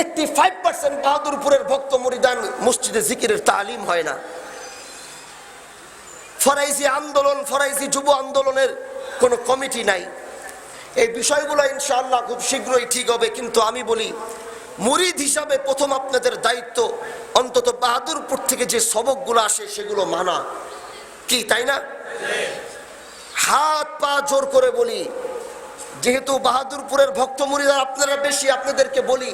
85% বাহাদুরপুরের ভক্ত মুরিদান মসজিদে জিকিরের তালিম হয় না। ফরাইজি আন্দোলন, ফরাইজি যুব আন্দোলনের কোনো কমিটি নাই। এই বিষয়গুলো ইনশাআল্লাহ খুব শীঘ্রই ঠিক হবে। কিন্তু আমি বলি, মুরিদ হিসাবে প্রথম আপনাদের দায়িত্ব অন্তত বাহাদুরপুর থেকে যে সবকগুলো আসে সেগুলো মানা, কি তাই না? হাত পা জোর করে বলি, যেহেতু বাহাদুরপুরের ভক্ত মুরিদা আপনারা বেশি, আপনাদেরকে বলি,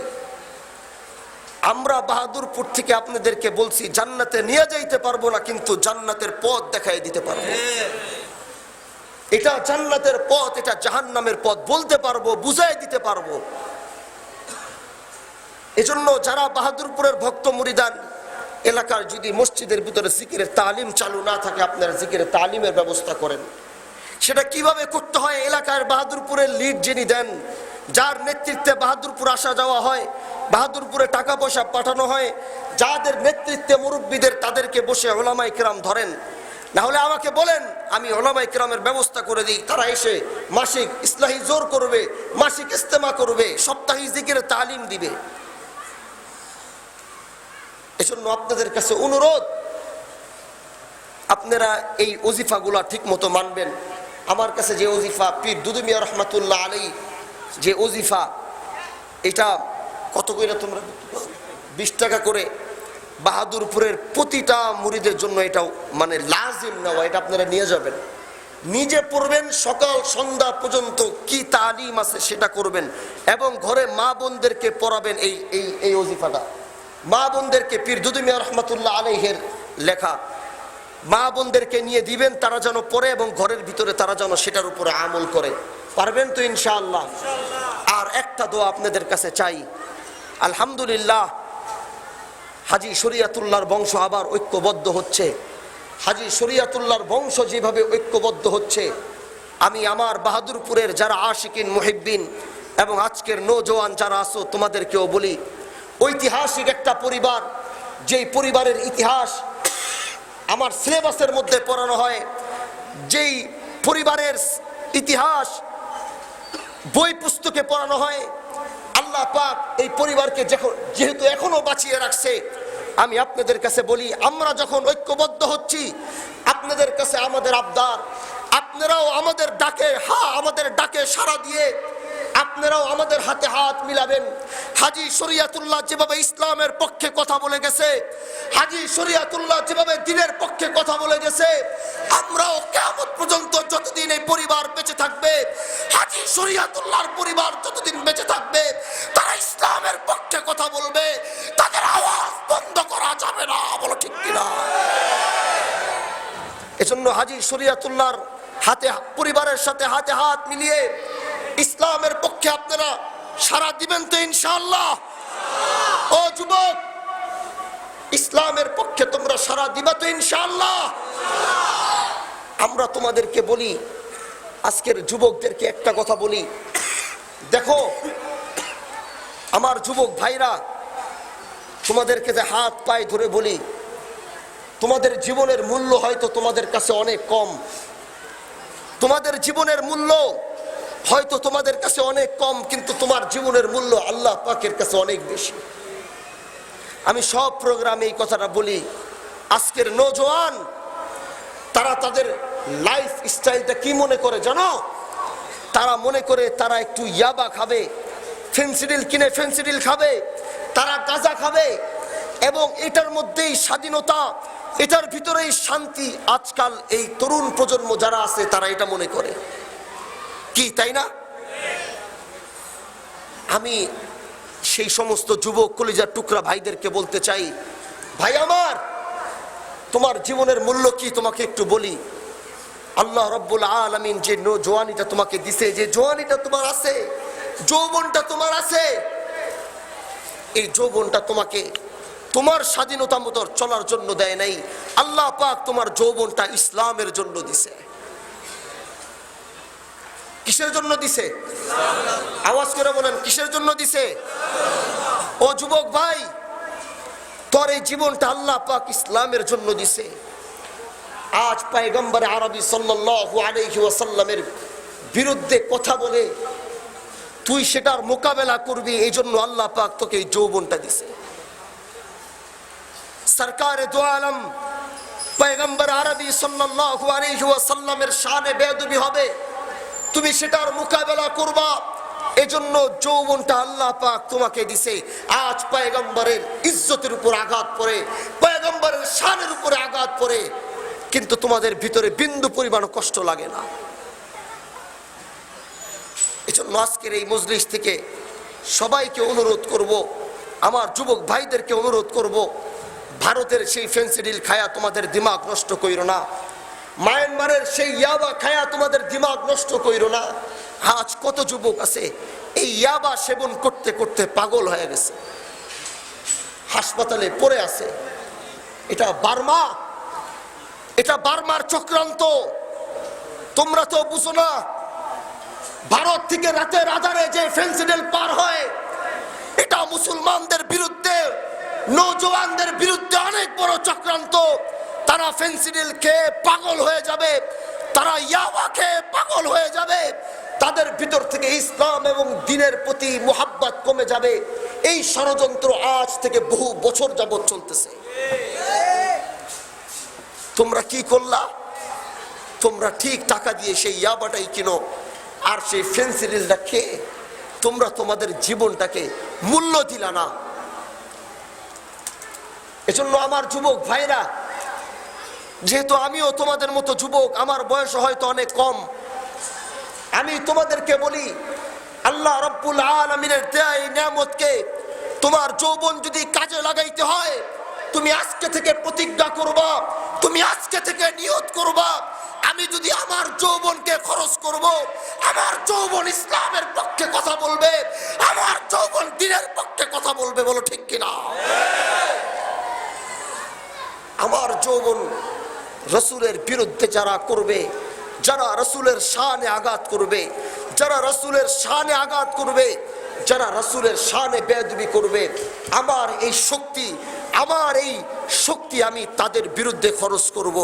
আমরা বাহাদুরপুর থেকে আপনাদেরকে বলছি, জান্নাতে নিয়ে যাইতে পারবো না, কিন্তু জান্নাতের পথ দেখাই দিতে পারবো। এটা জান্নাতের পথ, এটা জাহান্নামের পথ বলতে পারবো, বুঝাই দিতে পারবো। এজন্য যারা বাহাদুরপুরের ভক্ত মুরিদান, এলাকার যদি মসজিদের ভিতরে জিকিরের তালিম চালু না থাকে, আপনারা জিকিরের তালিমের ব্যবস্থা করেন। সেটা কিভাবে করতে হয়, এলাকার বাহাদুরপুরের লিড যিনি দেন, যার নেতৃত্বে বাহাদুরপুর আসা যাওয়া হয়, বাহাদুরপুরে টাকা পয়সা পাঠানো হয়, যাদের নেতৃত্বে মুরব্বীদের, তাদেরকে বসে ওলামা ইকরাম ধরেন। না হলে আমাকে বলেন, আমি ওলামা ইকরামের ব্যবস্থা করে দিই, তারা এসে মাসিক ইসলাহি জোর করবে, মাসিক ইস্তেমা করবে, সাপ্তাহিক জিকিরের তালিম দিবে। এজন্য আপনাদের কাছে অনুরোধ, আপনারা এই ওজিফাগুলা ঠিক মতো মানবেন। আমার কাছে যে ওজিফা পীর দুদু মিয়া রহমাতুল্লাহ আলাইহি যে ওজিফা, এটা কত করে তোমরা 20 টাকা করে বাহাদুরপুরের প্রতিটা মুরিদের জন্য, এটাও মানে লাজিম নেওয়া, এটা আপনারা নিয়ে যাবেন, নিজে পড়বেন, সকাল সন্ধ্যা পর্যন্ত কি তালিম আছে সেটা করবেন, এবং ঘরে মা বোনদেরকে পড়াবেন এই ওজিফাটা। মা বোনদেরকে পীর দুদু মিয়া রহমাতুল্লাহ আলাইহির লেখা মা বোনদেরকে নিয়ে দিবেন, তারা যেন পড়ে এবং ঘরের ভিতরে তারা যেন সেটার উপরে আমল করে। পারবেন তো ইনশাআল্লাহ? আর একটা দোয়া আপনাদের কাছে চাই। আলহামদুলিল্লাহ, হাজী শরীয়তুল্লাহর বংশ আবার ঐক্যবদ্ধ হচ্ছে। হাজী শরীয়তুল্লাহর বংশ যেভাবে ঐক্যবদ্ধ হচ্ছে, আমি আমার বাহাদুরপুরের যারা আশিকিন মুহিব্বিন এবং আজকের নৌজওয়ান যারা আছো, তোমাদেরকেও বলি, ঐতিহাসিক একটা পরিবার, যেই পরিবারের ইতিহাস আমার সিলেবাসের মধ্যে পড়ানো হয়, যেই পরিবারের ইতিহাস বই পুস্তকে পড়ানো হয়, আল্লাহ পাক এই পরিবারকে যেহেতু এখনো বাঁচিয়ে রাখছে, আমি আপনাদের কাছে বলি, আমরা যখন ঐক্যবদ্ধ হচ্ছি, আপনাদের কাছে আমাদের আবদার, আপনারাও আমাদের ডাকে সাড়া দিয়ে আপনারাও আমাদের হাতে হাত মিলাবেন। হাজী শরীয়তুল্লাহ যেভাবে ইসলামের পক্ষে কথা বলে গেছে, হাজী শরীয়তুল্লাহ যেভাবে দ্বীনের পক্ষে কথা বলে গেছে, আমরাও কিয়ামত পর্যন্ত যতদিন এই পরিবার বেঁচে থাকবে, হাজী শরীয়তুল্লাহর পরিবার যতদিন বেঁচে থাকবে, তারা ইসলামের পক্ষে কথা বলবে, তাদের আওয়াজ বন্ধ করা যাবে না। বলো ঠিক কিনা? এজন্য হাজী শরীয়তুল্লাহর হাতে, পরিবারের সাথে হাতে হাত মিলিয়ে ইসলামের পক্ষে আপনারা সারা দিবেন তো ইনশাআল্লাহ? ও যুবক, ইসলামের পক্ষে তোমরা সারা দিবা তো ইনশাআল্লাহ? আমরা তোমাদেরকে বলি, আজকের যুবকদেরকে একটা কথা বলি, দেখো আমার যুবক ভাইরা, তোমাদেরকে যে হাত পায়ে ধরে বলি, তোমাদের জীবনের মূল্য হয়তো তোমাদের কাছে অনেক কম, তোমাদের জীবনের মূল্য হয়তো তোমাদের কাছে অনেক কম, কিন্তু তোমার জীবনের মূল্য আল্লাহ পাকের কাছে অনেক বেশি। আমি সব প্রোগ্রামে এই কথাটা বলি। আজকের নওজোয়ান, তারা তাদের লাইফ স্টাইলটা কি মনে করে জানো? তারা মনে করে তারা একটু ইয়াবা খাবে, ফেন্সিডিল কিনে ফেন্সিডিল খাবে, তারা গাঁজা খাবে, এবং এটার মধ্যেই স্বাধীনতা, এটার ভিতরেই শান্তি। আজকাল এই তরুণ প্রজন্ম যারা আছে তারা এটা মনে করে, কি তাই না? আমি সেই সমস্ত যুবক কলিজার টুকরা ভাইদেরকে বলতে চাই, ভাই আমার, তোমার জীবনের মূল্য কি তোমাকে একটু বলি। আল্লাহ রাব্বুল আলামিন যে জওয়ানিটা তোমাকে দিছে, যে জওয়ানিটা তোমার আছে, যৌবনটা তোমার আছে, এই যৌবনটা তোমাকে তোমার স্বাধীনতা মতো চলার জন্য দেয় নাই। আল্লাহ পাক তোমার যৌবনটা ইসলামের জন্য দিছে। কিসের জন্য দিছে? আওয়াজ করে বলেন, কিসের জন্য দিছে? ও যুবক ভাই, তোর এই জীবনটা আল্লাহ পাক ইসলামের জন্য দিছে। আজ পয়গম্বর আরবি সাল্লাল্লাহু আলাইহি ওয়াসাল্লামের বিরুদ্ধে কথা বলে তুই সেটার মোকাবেলা করবি, এই জন্য আল্লাহ পাক তোকে এই যৌবনটা দিছে। সরকারে দো আলম পয়গম্বর আরবি সাল্লাল্লাহু আলাইহি ওয়াসাল্লামের শানে বেয়াদবি হবে, তুমি সেটার মোকাবেলা করবা, এজন্য যৌবনটা আল্লাহ পাক তোমাকে দিছে। আজ পয়গম্বরের ইজ্জতের উপর আঘাত পড়ে, পয়গম্বরের শানের উপরে আঘাত পড়ে, কিন্তু তোমাদের ভিতরে বিন্দু পরিমাণ কষ্ট লাগে না। এজন্য আজকের এই মজলিস থেকে সবাইকে অনুরোধ করব, আমার যুবক ভাইদেরকে অনুরোধ করব, ভারতের সেই ফেন্সিডিল খায়া তোমাদের দিমাগ নষ্ট কইরো না, মায়ানমারের সেই ইয়াবা খায়া তোমাদের দিমাগ নষ্ট কইরো না। আজ কত যুবক আছে এই ইয়াবা সেবন করতে করতে পাগল হয়ে গেছে, হাসপাতালে পড়ে আছে। এটা বার্মা, এটা বার্মার চক্রান্ত। তোমরা তো বুঝো না, ভারত থেকে রাতের আধারে যে ফেন্সিডিল পার হয়, এটা মুসলমানদের বিরুদ্ধে, নওজওয়ানদের বিরুদ্ধে অনেক বড় চক্রান্ত। তারা ফেন্সিডিল খেয়ে পাগল হয়ে যাবে, তারা ইয়াবা খেয়ে পাগল হয়ে যাবে, তাদের ভিতর থেকে ইসলাম এবং দ্বীনের প্রতি মুহাব্বত কমে যাবে। এই ষড়যন্ত্র আজ থেকে বহু বছর যাবত চলতেছে। তোমরা কি করলা? তোমরা ঠিক টাকা দিয়ে সেই ইয়াবাটাই কিনো, আর সেই ফেন্সিডিলটা খেয়ে তোমরা তোমাদের জীবনটাকে মূল্য দিলা না। এজন্য আমার যুবক ভাইরা, যেহেতু আমিও তোমাদের মতো যুবক, আমার বয়স হয়তো অনেক কম, আমি তোমাদেরকে বলি, আল্লাহ রাব্বুল আলামিনের দেয়া এই নিয়ামতকে তোমার যৌবন যদি কাজে লাগাইতে হয়, তুমি আজকে থেকে প্রতিজ্ঞা করবা, তুমি আজকে থেকে নিয়ত করবা, আমি যদি আমার যৌবনকে খরচ করব, আমার যৌবন ইসলামের পক্ষে কথা বলবে, আমার যৌবন দ্বীনের পক্ষে কথা বলবে। বলো ঠিক কিনা? আমার যৌবন রাসূলের বিরুদ্ধে যারা করবে, যারা রাসূলের শানে আঘাত করবে, যারা রাসূলের শানে আঘাত করবে, যারা রাসূলের শানে বেয়াদবি করবে, আমার এই শক্তি আমি তাদের বিরুদ্ধে খরচ করব।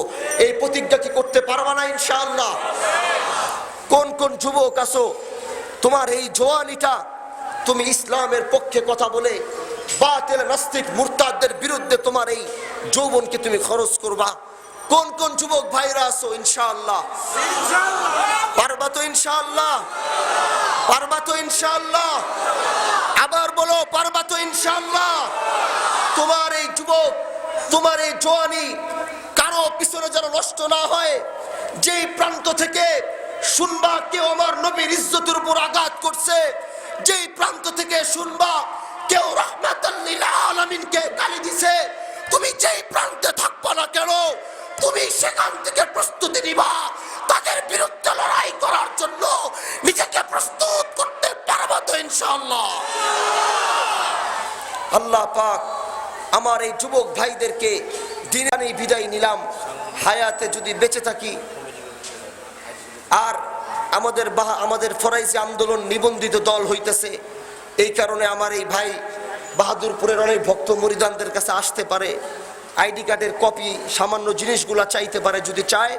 এই প্রতিজ্ঞা কি করতে পারবা না ইনশাআল্লাহ? কোন কোন যুবক আছো, তোমার এই জওয়ানিটা তুমি ইসলামের পক্ষে কথা বলে বাতিল নাস্তিক মুরতাদদের বিরুদ্ধে তোমার এই যৌবনকে তুমি খরচ করবা? কোন কোন যুবক ভাইরা আছো? ইনশাআল্লাহ পারবা তো? ইনশাআল্লাহ পারবা তো? ইনশাআল্লাহ আবার বলো, পারবা তো? ইনশাআল্লাহ। তোমার এই যুবক, তোমার এই জওয়ানি কারো পিছনে যেন নষ্ট না হয়। যেই প্রান্ত থেকে শুনবা কেউ আমার নবীর ইজ্জতের উপর আঘাত করছে, যেই প্রান্ত থেকে শুনবা কেউ রাহমাতাল লিল আলামিনকে গালি দিছে, তুমি যেই প্রান্তে থাকবা না কেন, তুমি সেখান থেকে প্রস্তুতি নিবা তাদের বিরুদ্ধে লড়াই করার জন্য। নিজেকে প্রস্তুত করতে পারবা তো? ইনশাআল্লাহ। আল্লাহ পাক আমার এই যুবক ভাইদেরকে দিনানি বিদায় নিলাম। হায়াতে যদি বেঁচে থাকি, আর আমাদের ফরাইজি আন্দোলন নিবন্ধিত দল হইতেছে, এই কারণে আমার এই ভাই বাহাদুরপুরের অনেক ভক্ত মুরিদানদের কাছে আসতে পারে, আইডি কার্ডের কপি, সামান্য জিনিসগুলা চাইতে পারে। যদি চায়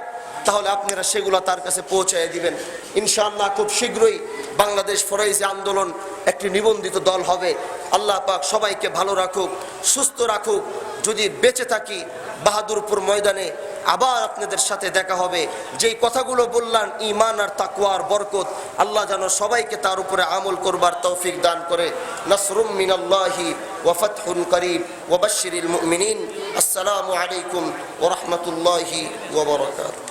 তাহলে আপনারা সেগুলা তার কাছে পৌঁছায় দিবেন। ইনশাআল্লাহ খুব শীঘ্রই বাংলাদেশ ফরাইজি আন্দোলন একটি নিবন্ধিত দল হবে। আল্লাহ পাক সবাইকে ভালো রাখুক, সুস্থ রাখুক। যদি বেঁচে থাকি বাহাদুরপুর ময়দানে আবার আপনাদের সাথে দেখা হবে। যেই কথাগুলো বললাম ঈমান আর তাকওয়ার বরকত, আল্লাহ যেন সবাইকে তার উপরে আমল করবার তৌফিক দান করে। নাসরুম মিনাল্লাহি ওয়া ফাতহুন করিব ওয়া বাশশিরিল মুমিনিন। আসসালামু আলাইকুম ওয়া রাহমাতুল্লাহি ওয়া বারাকাতুহু।